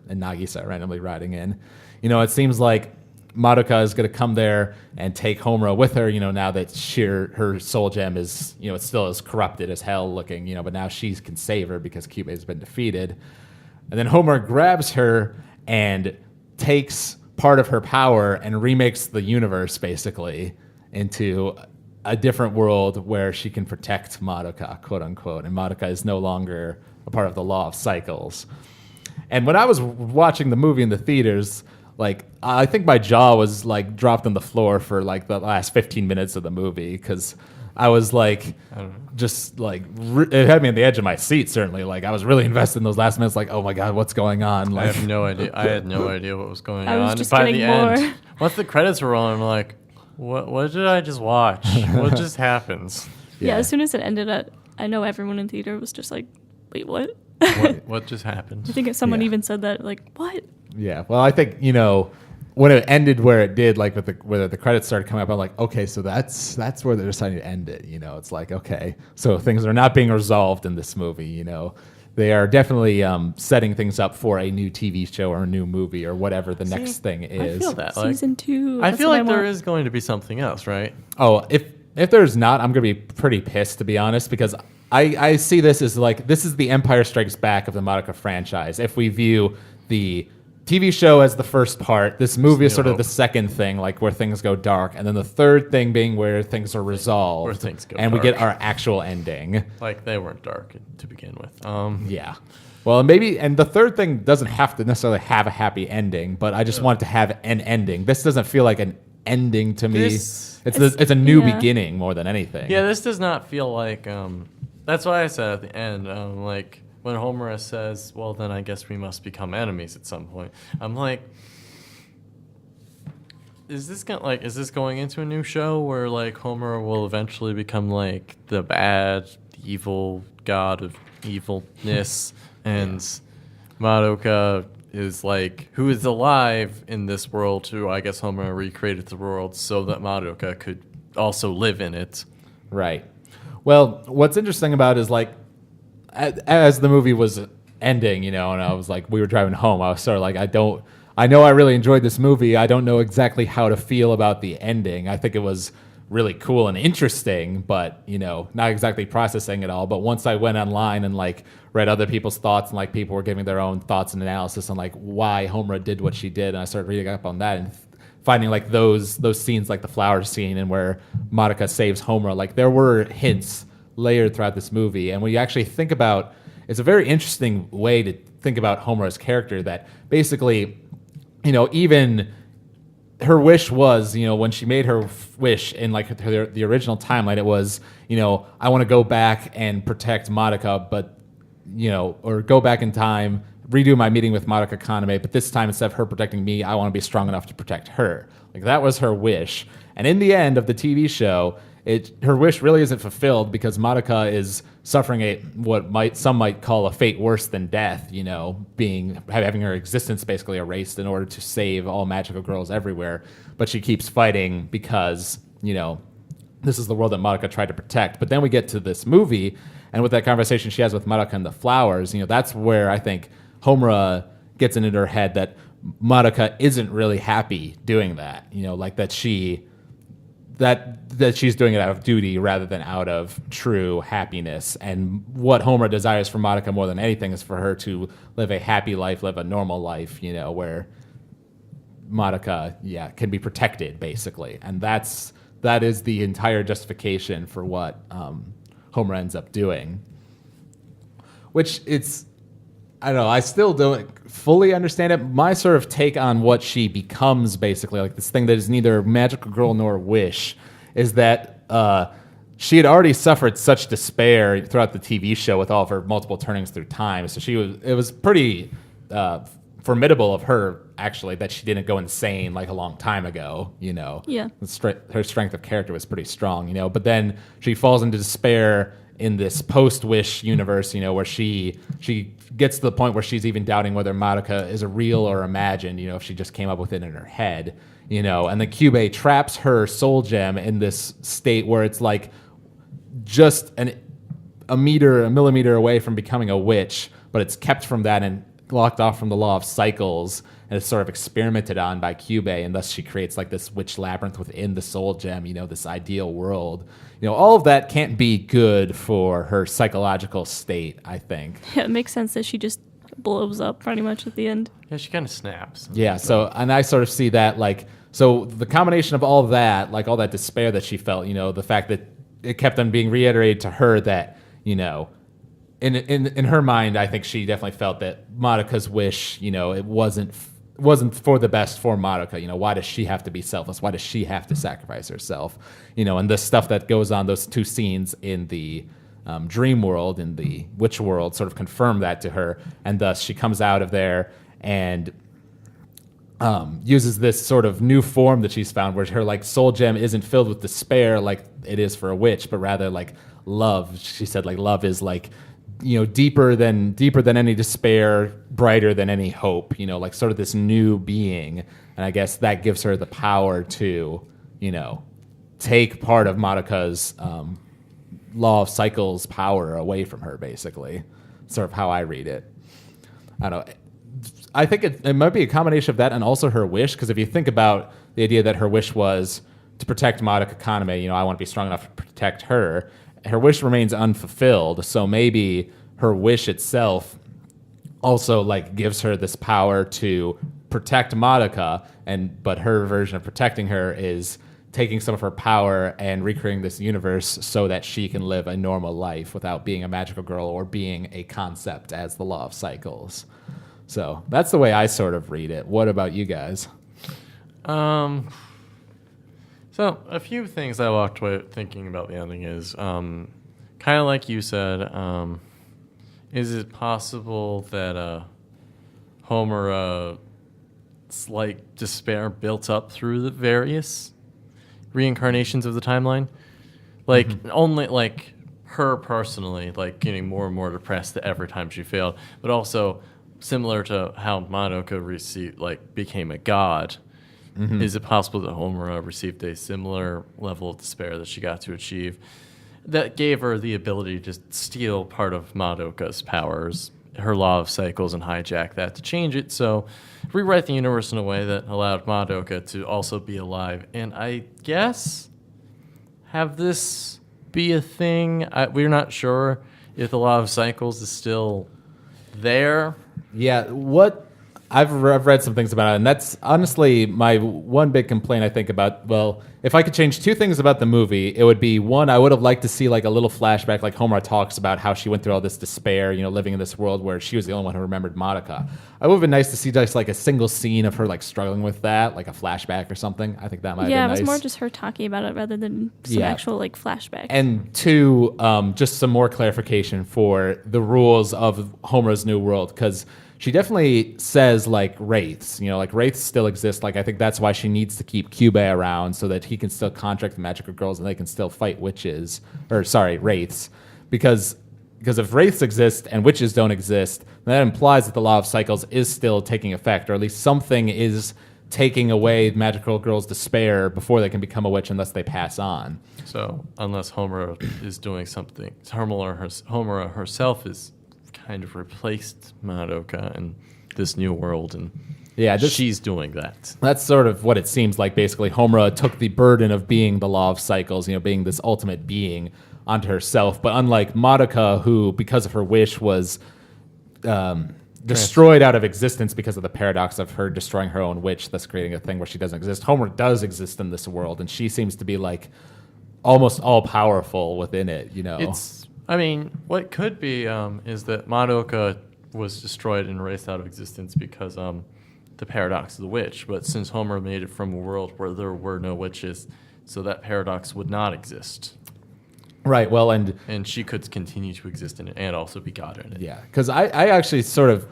and Nagisa are randomly riding in. It seems like Madoka is going to come there and take Homura with her, now that her soul gem is, it's still as corrupted as hell looking, but now she can save her because Kyubey has been defeated. And then Homura grabs her and takes part of her power and remakes the universe basically into a different world where she can protect Madoka, quote unquote, and Madoka is no longer a part of the law of cycles. And when I was watching the movie in the theaters, like I think my jaw was like dropped on the floor for like the last 15 minutes of the movie because I was like, just like it had me on the edge of my seat. Certainly, like I was really invested in those last minutes. Like, oh my god, what's going on? Like, I have no idea. I had no idea what was going I was on. just By getting the more. end, once the credits were rolling, I'm like, what did I just watch? What just happens? Yeah, as soon as it ended, I know everyone in theater was just like, wait, what? What just happened? I think if someone Yeah. even said that, like, what? Yeah, well, I think when it ended where it did, like with where the credits started coming up, I'm like, okay, so that's where they're deciding to end it. It's like, okay, so things are not being resolved in this movie. They are definitely setting things up for a new TV show or a new movie or whatever the next thing is. I feel that. Like, Season 2. I that's feel what like there want. is going to be something else, right? Oh, if there's not, I'm gonna be pretty pissed, to be honest, because I see this as like this is the Empire Strikes Back of the Madoka franchise. If we view the TV show as the first part, this movie is sort of the second thing, like where things go dark, and then the third thing being where things are resolved, Where things go and we dark. get our actual ending. Like they weren't dark to begin with. Yeah. Well, and the third thing doesn't have to necessarily have a happy ending, but I just want it to have an ending. This doesn't feel like an ending to me. It's a new yeah. beginning more than anything. Yeah, this does not feel like. That's why I said at the end, like when Homura says, "Well, then I guess we must become enemies at some point." I'm like, is this going into a new show where like Homura will eventually become like the bad, evil god of evilness, and Madoka is like who is alive in this world? Who I guess Homura recreated the world so that Madoka could also live in it. Right. Well, what's interesting about it is like, as the movie was ending, and I was like, we were driving home, I was sort of like, I know I really enjoyed this movie. I don't know exactly how to feel about the ending. I think it was really cool and interesting, but, not exactly processing it all. But once I went online and like read other people's thoughts and like people were giving their own thoughts and analysis on like why Homura did what she did, and I started reading up on that and finding like those scenes, like the flower scene and where Madoka saves Homura, like there were hints layered throughout this movie. And when you actually think about, it's a very interesting way to think about Homura's character, that basically, even her wish was, when she made her wish in like the original timeline, it was, I want to go back and protect Madoka, but, or go back in time, redo my meeting with Madoka Kaname, but this time instead of her protecting me, I want to be strong enough to protect her. Like that was her wish. And in the end of the TV show, her wish really isn't fulfilled because Madoka is suffering some might call a fate worse than death, having her existence basically erased in order to save all magical girls everywhere. But she keeps fighting because, this is the world that Madoka tried to protect. But then we get to this movie, and with that conversation she has with Madoka and the flowers, that's where I think Homura gets into her head that Madoka isn't really happy doing that. Like that she's doing it out of duty rather than out of true happiness. And what Homura desires for Madoka more than anything is for her to live a happy life, live a normal life, where Madoka, can be protected basically. And that is the entire justification for what Homura ends up doing. Which I don't know, I still don't fully understand it. My sort of take on what she becomes, basically, like this thing that is neither magical girl nor wish, is that she had already suffered such despair throughout the TV show with all of her multiple turnings through time. So it was pretty formidable of her, actually, that she didn't go insane like a long time ago, Yeah. Her strength of character was pretty strong, But then she falls into despair in this post-Wish universe, where she gets to the point where she's even doubting whether Madoka is a real or imagined, if she just came up with it in her head, and then Kyubey traps her soul gem in this state where it's like just a millimeter away from becoming a witch, but it's kept from that and locked off from the law of cycles, and it's sort of experimented on by Kyubey, and thus she creates like this witch labyrinth within the soul gem, this ideal world. All of that can't be good for her psychological state, I think. Yeah, it makes sense that she just blows up pretty much at the end. Yeah, she kind of snaps. Yeah, so, and I sort of see that, like, so the combination of all that, like all that despair that she felt, the fact that it kept on being reiterated to her that, in her mind, I think she definitely felt that Madoka's wish, it wasn't for the best for Madoka. Why does she have to be selfless? Why does she have to sacrifice herself? And the stuff that goes on, those two scenes in the dream world, in the witch world, sort of confirm that to her, and thus she comes out of there and uses this sort of new form that she's found, where her like soul gem isn't filled with despair like it is for a witch, but rather like love. She said like love is like deeper than any despair, brighter than any hope. Like sort of this new being, and I guess that gives her the power to take part of Madoka's law of cycles power away from her. Basically, sort of how I read it. I don't know. I think it might be a combination of that and also her wish, because if you think about the idea that her wish was to protect Madoka Kaname, I want to be strong enough to protect her. Her wish remains unfulfilled, so maybe her wish itself also like gives her this power to protect Madoka, but her version of protecting her is taking some of her power and recreating this universe so that she can live a normal life without being a magical girl or being a concept as the law of cycles. So that's the way I sort of read it. What about you guys? So a few things I walked away thinking about the ending is kind of like you said. Is it possible that Homura's like despair built up through the various reincarnations of the timeline? Like only like her personally, like getting more and more depressed every time she failed, but also similar to how Madoka became a god. Mm-hmm. Is it possible that Homura received a similar level of despair that she got to achieve that gave her the ability to steal part of Madoka's powers, her law of cycles, and hijack that to change it? So rewrite the universe in a way that allowed Madoka to also be alive. And I guess have this be a thing. We're not sure if the law of cycles is still there. Yeah, I've read some things about it, and that's honestly my one big complaint I think about. Well, if I could change two things about the movie, it would be, one, I would have liked to see like a little flashback, like Homura talks about how she went through all this despair, living in this world where she was the only one who remembered Madoka. It would have been nice to see just like a single scene of her like struggling with that, like a flashback or something. I think that might have been nice. Yeah, it was more just her talking about it rather than some actual like flashback. And two, just some more clarification for the rules of Homura's new world, because she definitely says like wraiths, like wraiths still exist. Like I think that's why she needs to keep Kyubey around, so that he can still contract the magical girls and they can still fight wraiths. Because if wraiths exist and witches don't exist, then that implies that the law of cycles is still taking effect, or at least something is taking away magical girls' despair before they can become a witch unless they pass on. So unless Homura is doing something, Homura herself is kind of replaced Madoka in this new world, and she's doing that. That's sort of what it seems like. Basically, Homura took the burden of being the law of cycles, being this ultimate being, onto herself. But unlike Madoka, who, because of her wish, was destroyed out of existence because of the paradox of her destroying her own witch, thus creating a thing where she doesn't exist, Homura does exist in this world, and she seems to be like almost all-powerful within it, what could be is that Madoka was destroyed and erased out of existence because the paradox of the witch. But since Homura made it from a world where there were no witches, so that paradox would not exist. Right, well, and she could continue to exist in it and also be God in it. Yeah, because I actually sort of,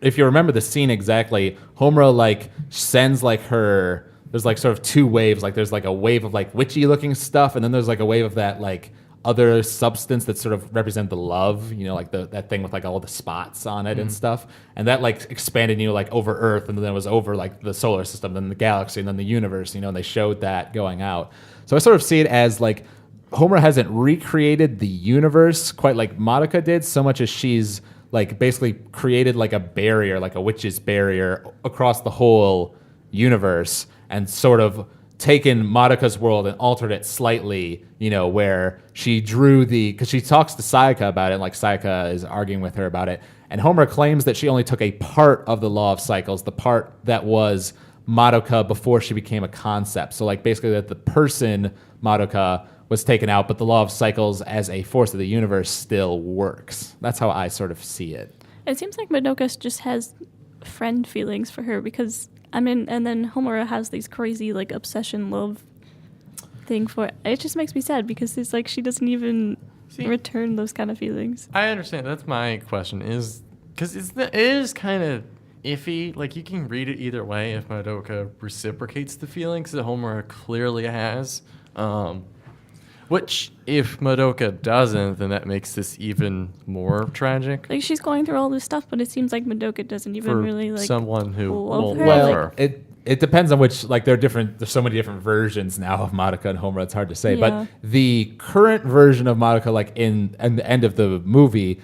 if you remember the scene exactly, Homura like sends like her, there's like sort of two waves, like there's like a wave of like witchy looking stuff, and then there's like a wave of that like other substance that sort of represent the love, like that thing with like all the spots on it and stuff, and that like expanded, like over Earth, and then it was over like the solar system, then the galaxy, and then the universe, and they showed that going out. So I sort of see it as like Homura hasn't recreated the universe quite like Madoka did, so much as she's like basically created like a barrier, like a witch's barrier across the whole universe, and sort of taken Madoka's world and altered it slightly, where she drew because she talks to Sayaka about it, like Sayaka is arguing with her about it, And Homura claims that she only took a part of the law of cycles, the part that was Madoka before she became a concept. So like basically that the person Madoka was taken out, but the law of cycles as a force of the universe still works. That's how I sort of see it. It seems like Madoka just has friend feelings for her because, I mean, and then Homura has these crazy, like, obsession love thing for it. It just makes me sad because it's like she doesn't even return those kind of feelings. I understand. That's my question. Because it is kind of iffy. Like, you can read it either way if Madoka reciprocates the feelings that Homura clearly has. Which, if Madoka doesn't, then that makes this even more tragic. Like, she's going through all this stuff, but it seems like Madoka doesn't even For really, like, someone who love won't her. love Like, her. It depends on which, like, there's so many different versions now of Madoka and Homura, it's hard to say. Yeah. But the current version of Madoka, like, in the end of the movie,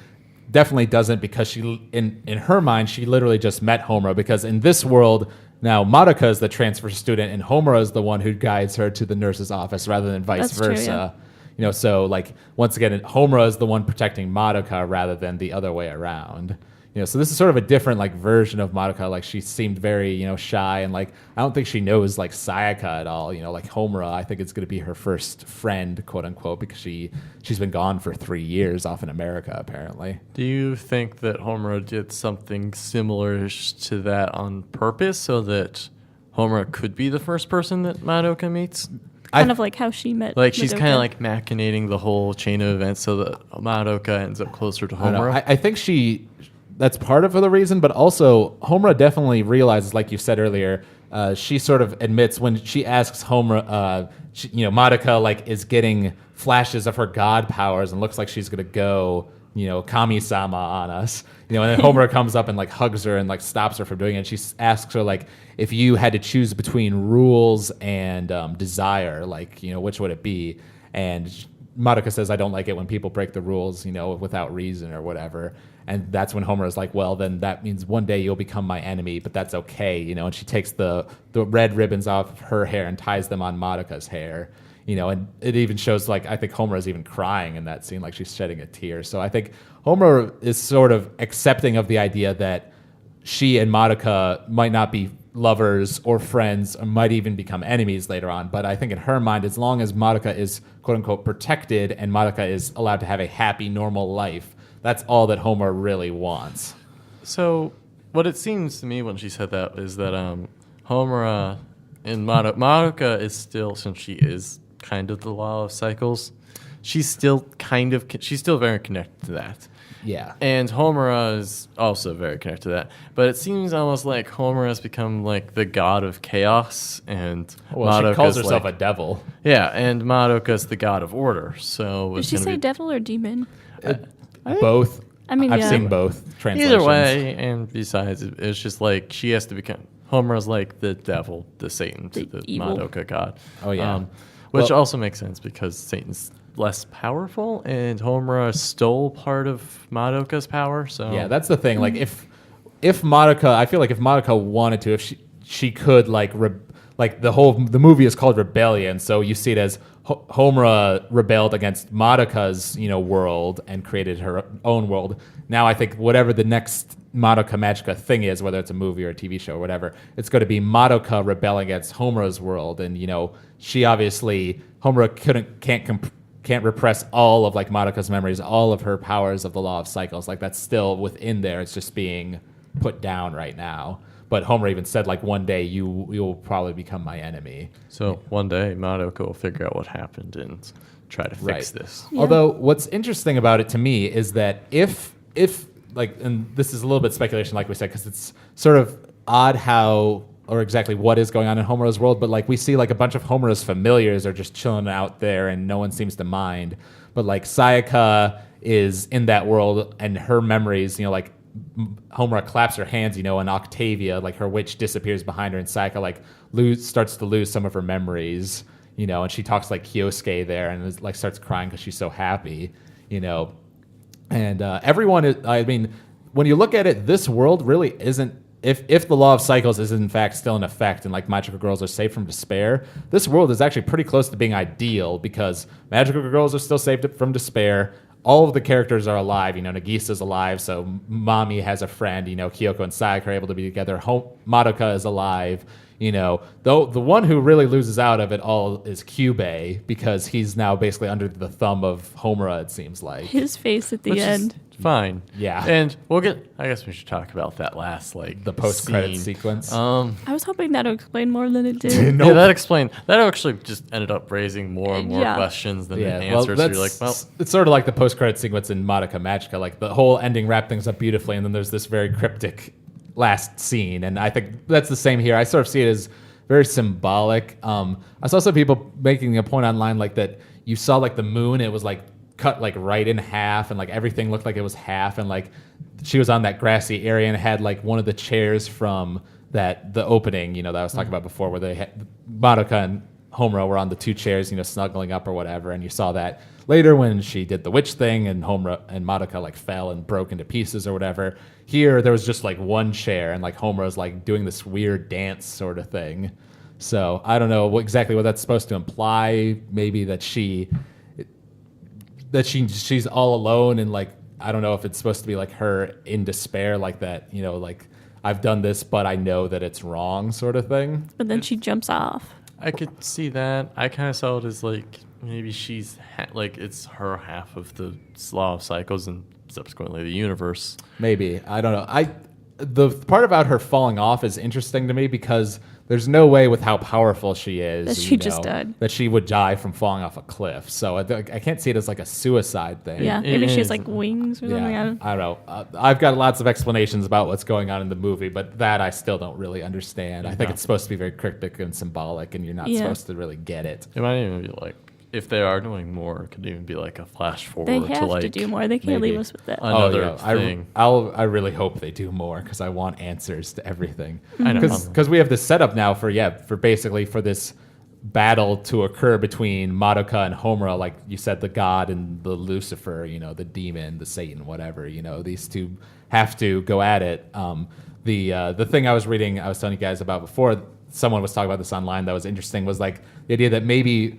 definitely doesn't, because she, in her mind, she literally just met Homura, because in this world, now Madoka is the transfer student and Homura is the one who guides her to the nurse's office rather than vice That's true, versa. yeah. You know, so like once again, Homura is the one protecting Madoka rather than the other way around. You know, so this is sort of a different like version of Madoka. Like she seemed very, you know, shy and like I don't think she knows like Sayaka at all. You know, like Homura, I think it's going to be her first friend, quote unquote, because she's been gone for 3 years off in America apparently. Do you think that Homura did something similar to that on purpose so that Homura could be the first person that Madoka meets? kind of like how she met Like she's Madoka. kind of like machinating the whole chain of events so that Madoka ends up closer to I don't know. Homura. I think that's part of the reason, but also Homura definitely realizes, like you said earlier, she sort of admits when she asks Homura, Madoka like is getting flashes of her god powers and looks like she's gonna go, Kami-sama on us, and then Homura comes up and like hugs her and like stops her from doing it. She asks her like, if you had to choose between rules and desire, like which would it be? And Madoka says, I don't like it when people break the rules, without reason or whatever. And that's when Homer is like, well, then that means one day you'll become my enemy, but that's okay, And she takes the red ribbons off of her hair and ties them on Madoka's hair, And it even shows, like, I think Homer is even crying in that scene, like she's shedding a tear. So I think Homer is sort of accepting of the idea that she and Madoka might not be lovers or friends or might even become enemies later on. But I think in her mind, as long as Madoka is, quote unquote, protected and Madoka is allowed to have a happy, normal life, that's all that Homer really wants. So what it seems to me when she said that is that Homura and Madoka is still, since she is kind of the law of cycles, she's still very connected to that. Yeah. And Homura is also very connected to that. But it seems almost like Homura has become like the god of chaos, and Well, she calls herself like, a devil. Yeah, and Madoka's the god of order. So Did it's she gonna say be devil or demon? Both. I mean, I've yeah. seen both translations. either way. And besides, it's just like she has to become Homura's like the devil, the Satan, to The the evil. Madoka god. Oh, yeah. Which Well- also makes sense because Satan's less powerful, and Homura stole part of Madoka's power. So Yeah, that's the thing. Like if Madoka, I feel like if Madoka wanted to, if she could like the movie is called Rebellion, so you see it as Homura rebelled against Madoka's world and created her own world. Now I think whatever the next Madoka Magica thing is, whether it's a movie or a TV show or whatever, it's going to be Madoka rebelling against Homura's world, and she obviously Homura can't repress all of like Madoka's memories, all of her powers of the law of cycles. Like that's still within there. It's just being put down right now. But Homer even said like one day you will probably become my enemy. So one day Madoka will figure out what happened and try to fix Right. this. Yeah. Although what's interesting about it to me is that if like, and this is a little bit speculation, like we said, because it's sort of odd how or exactly what is going on in Homura's world, but like we see like a bunch of Homura's familiars are just chilling out there and no one seems to mind. But like Sayaka is in that world and her memories, like Homura claps her hands, and Octavia, like her witch, disappears behind her, and Sayaka like starts to lose some of her memories, and she talks like Kyosuke there and is, like starts crying because she's so happy, and everyone is, I mean, when you look at it, this world really isn't. If the law of cycles is in fact still in effect and like magical girls are saved from despair, this world is actually pretty close to being ideal because magical girls are still saved from despair. all of the characters are alive. Nagisa's alive, so Mami has a friend. Kyoko and Sayaka are able to be together. Madoka is alive. Though the one who really loses out of it all is Kyubey, because he's now basically under the thumb of Homura, it seems like. His face at the Which end. is fine. Yeah. And I guess we should talk about that last, The post-credit sequence. I was hoping that would explain more than it did. Nope. Yeah, that actually just ended up raising more and more questions than it answers. So you're like, well, it's sort of like the post-credit sequence in Madoka Magica. Like, the whole ending wrapped things up beautifully, and then there's this very cryptic last scene, and I think that's the same here. I sort of see it as very symbolic. I saw some people making a point online like that you saw like the moon, it was like cut like right in half, and like everything looked like it was half, and like she was on that grassy area and had like one of the chairs from the opening, that I was talking about before, where they had Madoka and Homura were on the two chairs, snuggling up or whatever, and you saw that later when she did the witch thing and Homura and Madoka like fell and broke into pieces or whatever. Here there was just like one chair, and like Homura's like doing this weird dance sort of thing. So I don't know exactly what that's supposed to imply. Maybe that she's all alone, and like I don't know if it's supposed to be like her in despair, like that, like I've done this but I know that it's wrong sort of thing. But then she jumps off. I could see that. I kind of saw it as like maybe she's like it's her half of the law of cycles and subsequently the universe. Maybe. I don't know. The part about her falling off is interesting to me, because there's no way with how powerful she is That she just died. that she would die from falling off a cliff. So I can't see it as like a suicide thing. Yeah, maybe she has like wings or something. Yeah, I don't know. I've got lots of explanations about what's going on in the movie, but that I still don't really understand. I think it's supposed to be very cryptic and symbolic, and you're not supposed to really get it. It might even be like, if they are doing more, it could even be like a flash forward They to have like to do more. They can't maybe leave us with that. another thing. I really hope they do more, because I want answers to everything. I know. Because we have this setup now for basically for this battle to occur between Madoka and Homura, like you said, the god and the Lucifer, the demon, the Satan, whatever. These two have to go at it. The thing I was reading, I was telling you guys about before, someone was talking about this online that was interesting, was like the idea that maybe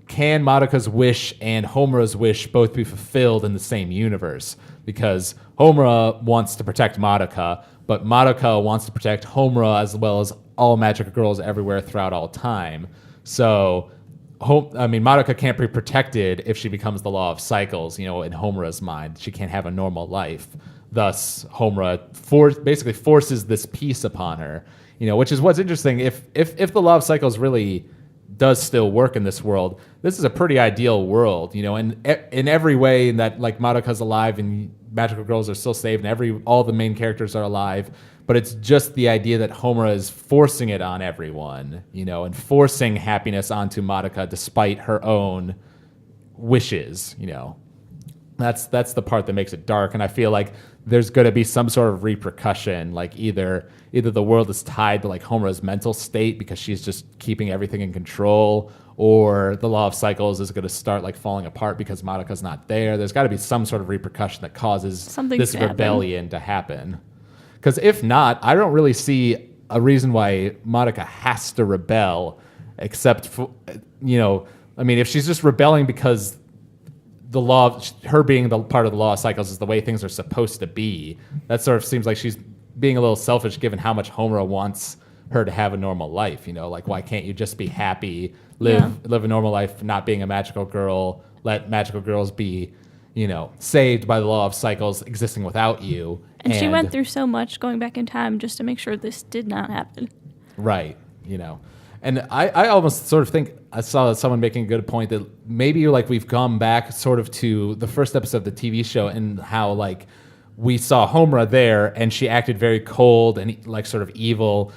can Madoka's wish and Homura's wish both be fulfilled in the same universe? Because Homura wants to protect Madoka, but Madoka wants to protect Homura as well as all magical girls everywhere throughout all time. So, Madoka can't be protected if she becomes the law of cycles, in Homura's mind. She can't have a normal life. Thus, Homura basically forces this peace upon her, which is what's interesting. If the law of cycles really does still work in this world, this is a pretty ideal world, and in every way that like Madoka's alive and magical girls are still saved and all the main characters are alive, but it's just the idea that Homura is forcing it on everyone, and forcing happiness onto Madoka despite her own wishes, That's the part that makes it dark, and I feel like there's going to be some sort of repercussion, like either the world is tied to like Homura's mental state because she's just keeping everything in control, or the law of cycles is going to start like falling apart because Madoka's not there. There's got to be some sort of repercussion that causes this rebellion to happen. Because if not, I don't really see a reason why Madoka has to rebel, except for, if she's just rebelling because the law of her being the part of the law of cycles is the way things are supposed to be. That sort of seems like she's being a little selfish given how much Homura wants her to have a normal life. Like, why can't you just be happy, live a normal life, not being a magical girl, let magical girls be, saved by the law of cycles existing without you. And she went through so much going back in time just to make sure this did not happen. Right. And I almost sort of think I saw someone making a good point that maybe like we've gone back sort of to the first episode of the TV show and how like we saw Homura there and she acted very cold and like sort of evil,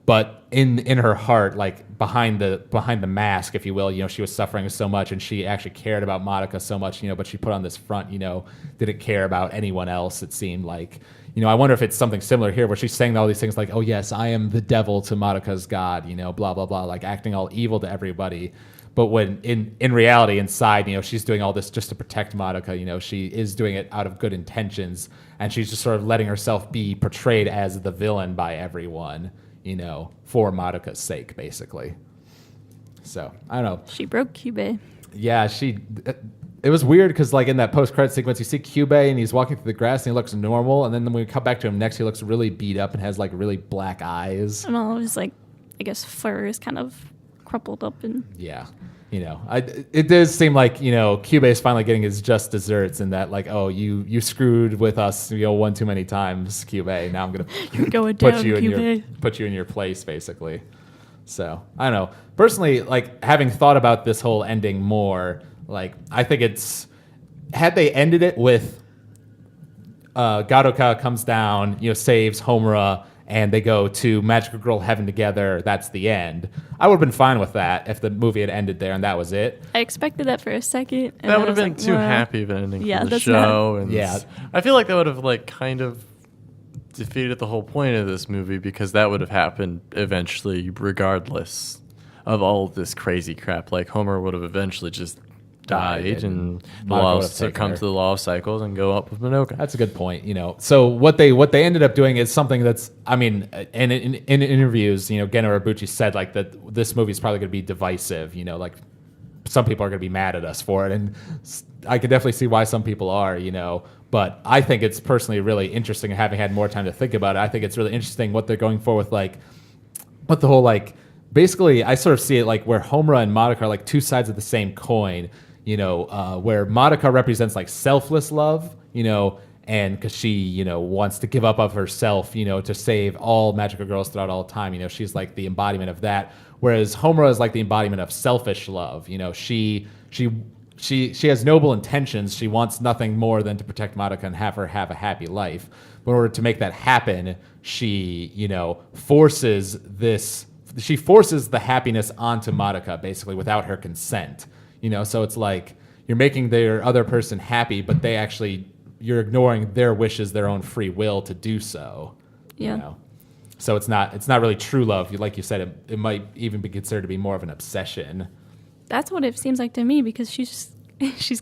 but in her heart, like behind the mask, if you will, she was suffering so much and she actually cared about Madoka so much, but she put on this front, didn't care about anyone else, it seemed like. I wonder if it's something similar here where she's saying all these things like, oh, yes, I am the devil to Madoka's god, blah, blah, blah, like acting all evil to everybody. But when in reality, inside, she's doing all this just to protect Madoka. She is doing it out of good intentions. And she's just sort of letting herself be portrayed as the villain by everyone, for Madoka's sake, basically. So, I don't know. She broke Kyubey. Yeah, it was weird because like in that post-credit sequence, you see Kyubey and he's walking through the grass and he looks normal, and then when we come back to him next, he looks really beat up and has like really black eyes. And all his like, I guess fur is kind of crumpled up and Yeah. It does seem like, Kyubey is finally getting his just desserts, and that like, oh, you screwed with us, one too many times, Kyubey. Now I'm gonna you're going down, put you in your place, basically. So I don't know. Personally, like having thought about this whole ending more, like I think it's had they ended it with Gadoka comes down, saves Homura, and they go to Magical Girl Heaven together, that's the end. I would have been fine with that if the movie had ended there and that was it. I expected that for a second. And that would have been like, too happy of an ending for the that's show. not- And Yeah. I feel like that would have like kind of defeated the whole point of this movie, because that would have happened eventually regardless of all of this crazy crap. Like Homer would have eventually just died and Madoka would have taken succumb her. to the law of cycles and go up with Madoka. That's a good point. So what they ended up doing is something that's, I mean, in interviews, Geno Ibuchi said like that this movie is probably going to be divisive. Like some people are going to be mad at us for it, and I can definitely see why some people are. But I think it's personally really interesting. Having had more time to think about it, I think it's really interesting what they're going for with like, what the whole like. Basically, I sort of see it like where Homura and Madoka are like two sides of the same coin. Where Madoka represents like selfless love, and because she, wants to give up of herself, to save all magical girls throughout all time. She's like the embodiment of that. Whereas Homura is like the embodiment of selfish love. She has noble intentions. She wants nothing more than to protect Madoka and have her have a happy life. But in order to make that happen, she, forces the happiness onto Madoka basically without her consent. So it's like you're making their other person happy, but you're ignoring their wishes, their own free will to do so. Yeah. So it's not really true love. Like you said, it might even be considered to be more of an obsession. That's what it seems like to me, because she's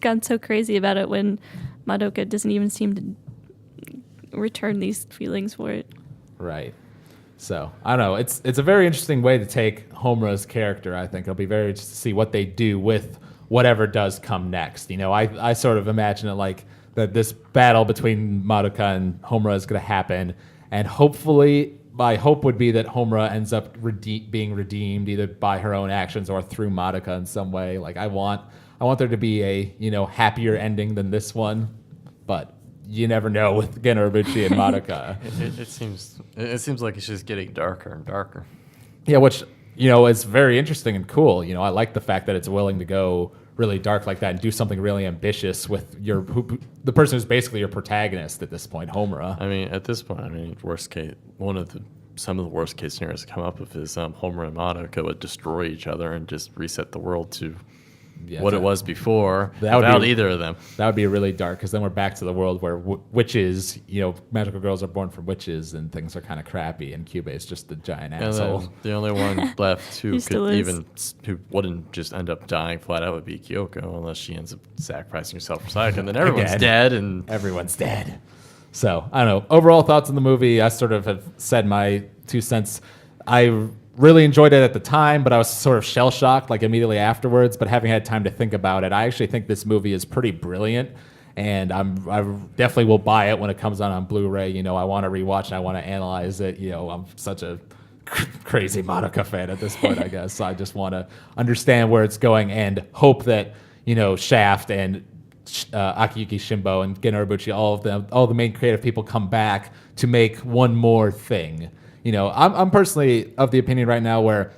gotten so crazy about it when Madoka doesn't even seem to return these feelings for it. Right. So I don't know. It's a very interesting way to take Homura's character. I think it'll be very interesting to see what they do with whatever does come next. I sort of imagine it like that this battle between Madoka and Homura is going to happen, and hopefully, my hope would be that Homura ends up being redeemed either by her own actions or through Madoka in some way. Like I want there to be a happier ending than this one, but you never know with Geno Ibuchi and Madoka. It seems like it's just getting darker and darker. Yeah, which is very interesting and cool. I like the fact that it's willing to go really dark like that and do something really ambitious with the person who's basically your protagonist at this point, Homura. I mean, at this point, worst case, some of the worst case scenarios come up with is Homura and Madoka would destroy each other and just reset the world to what it was before without either of them. That would be really dark, because then we're back to the world where witches, magical girls are born from witches and things are kind of crappy, and Kyubey is just a giant asshole. The only one left who He who wouldn't just end up dying flat out would be Kyoko, unless she ends up sacrificing herself for Sayaka, and then everyone's dead. And everyone's dead. So I don't know. Overall thoughts on the movie, I sort of have said my 2 cents. I really enjoyed it at the time, but I was sort of shell-shocked like immediately afterwards. But having had time to think about it, I actually think this movie is pretty brilliant, and I definitely will buy it when it comes on Blu-ray. I want to rewatch and I want to analyze it. I'm such a crazy Madoka fan at this point, I guess. So I just want to understand where it's going and hope that Shaft and Akiyuki Shimbo and Geno Ibuchi, all the main creative people come back to make one more thing. I'm personally of the opinion right now where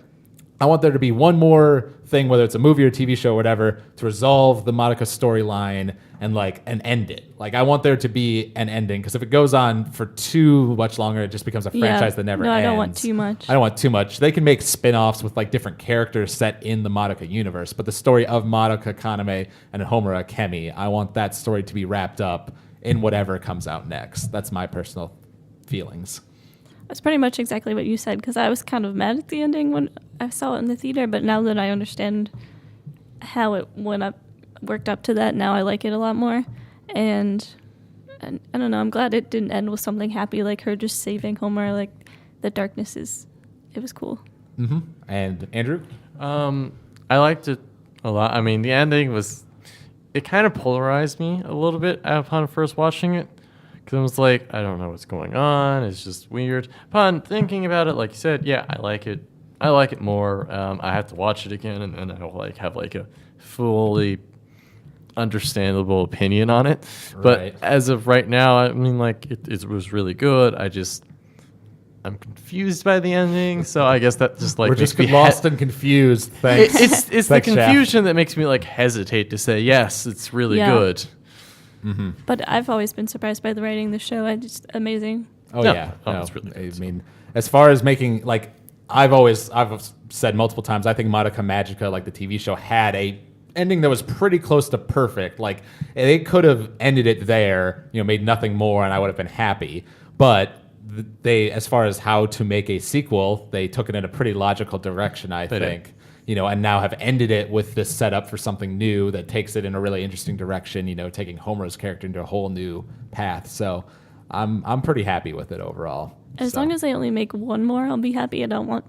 I want there to be one more thing, whether it's a movie or TV show or whatever, to resolve the Madoka storyline and end it. Like I want there to be an ending, because if it goes on for too much longer, it just becomes a franchise that never ends. I don't want too much. I don't want too much. They can make spin-offs with like different characters set in the Madoka universe, but the story of Madoka Kaname and Homura Kemi, I want that story to be wrapped up in whatever comes out next. That's my personal feelings. That's pretty much exactly what you said, because I was kind of mad at the ending when I saw it in the theater, but now that I understand how it worked up to that, now I like it a lot more. And I don't know, I'm glad it didn't end with something happy like her just saving Homer. Like the darkness it was cool. Mm-hmm. And Andrew? I liked it a lot. I mean, the ending was it kind of polarized me a little bit upon first watching it. Because I was like, I don't know what's going on. It's just weird. Upon thinking about it, like you said, yeah, I like it. I like it more. I have to watch it again, and then I'll like have like a fully understandable opinion on it. Right. But as of right now, I mean, like it was really good. I'm confused by the ending, so I guess that just like We're makes just me lost and confused. Thanks. it's the Thanks, Shaft. confusion that makes me like hesitate to say yes. It's really Yeah. good. But I've always been surprised by the writing of the show. It's just amazing. Oh No. yeah, Oh, no. it's really good. I mean, as far as making like, I've said multiple times, I think Madoka Magica, like the TV show, had a ending that was pretty close to perfect. Like they could have ended it there, made nothing more, and I would have been happy. But they, as far as how to make a sequel, they took it in a pretty logical direction, I They did. think. And now have ended it with this setup for something new that takes it in a really interesting direction, taking Homura's character into a whole new path. So I'm pretty happy with it overall. As long as they only make one more, I'll be happy. I don't want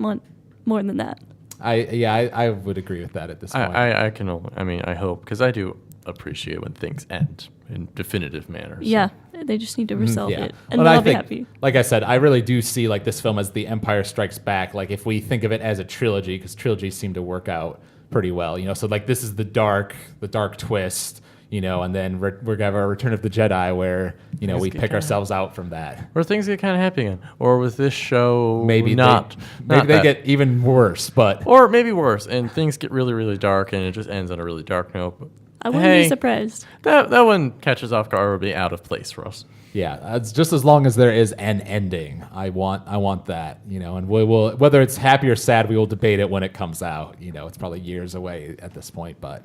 more than that. I would agree with that at this point. I can only, I mean, I hope, because I do appreciate when things end in definitive manner. So. Yeah, they just need to resolve Yeah. it, and But then I I'll be think, happy. like I said, I really do see like this film as The Empire Strikes Back. Like if we think of it as a trilogy, because trilogies seem to work out pretty well, So like this is the dark twist, and then we're gonna have our Return of the Jedi, where we get pick kinda- ourselves out from that. Or things get kind of happy again. Or with this show, Maybe not. Maybe not they that. get even worse, but Or maybe worse, and things get really, really dark, and it just ends on a really dark note. But I wouldn't be surprised. That one catches off guard, would be out of place for us. yeah, it's just as long as there is an ending. I want that, and we will, whether it's happy or sad, we will debate it when it comes out. It's probably years away at this point, but.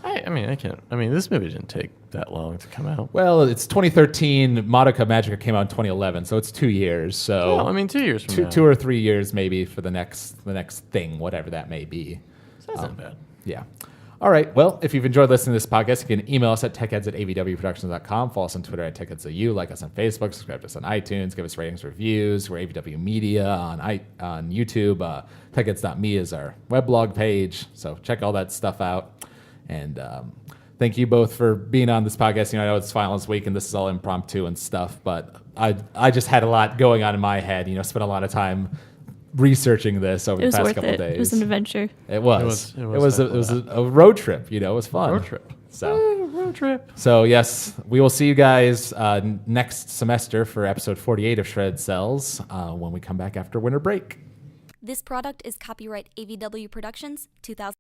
I mean, I can't. I mean, this movie didn't take that long to come out. Well, it's 2013. Madoka Magica came out in 2011, so it's 2 years. So Well, I mean, 2 years from now. 2 or 3 years maybe for the next thing, whatever that may be. That's not bad. Yeah. All right. Well, if you've enjoyed listening to this podcast, you can email us at techheads@avwproductions.com. Follow us on Twitter at techheadsau. Like us on Facebook. Subscribe to us on iTunes. Give us ratings, reviews. We're AVW Media on YouTube. Techheads.me is our weblog page. So check all that stuff out. And thank you both for being on this podcast. I know it's finals week and this is all impromptu and stuff, but I just had a lot going on in my head. Spent a lot of time researching this over It the was past worth couple it. days. It was an adventure. It was. It It was was a road trip. It was fun. Road trip. So, Road trip. so yes, we will see you guys next semester for episode 48 of Shredded Cells when we come back after winter break. This product is copyright AVW Productions 2000.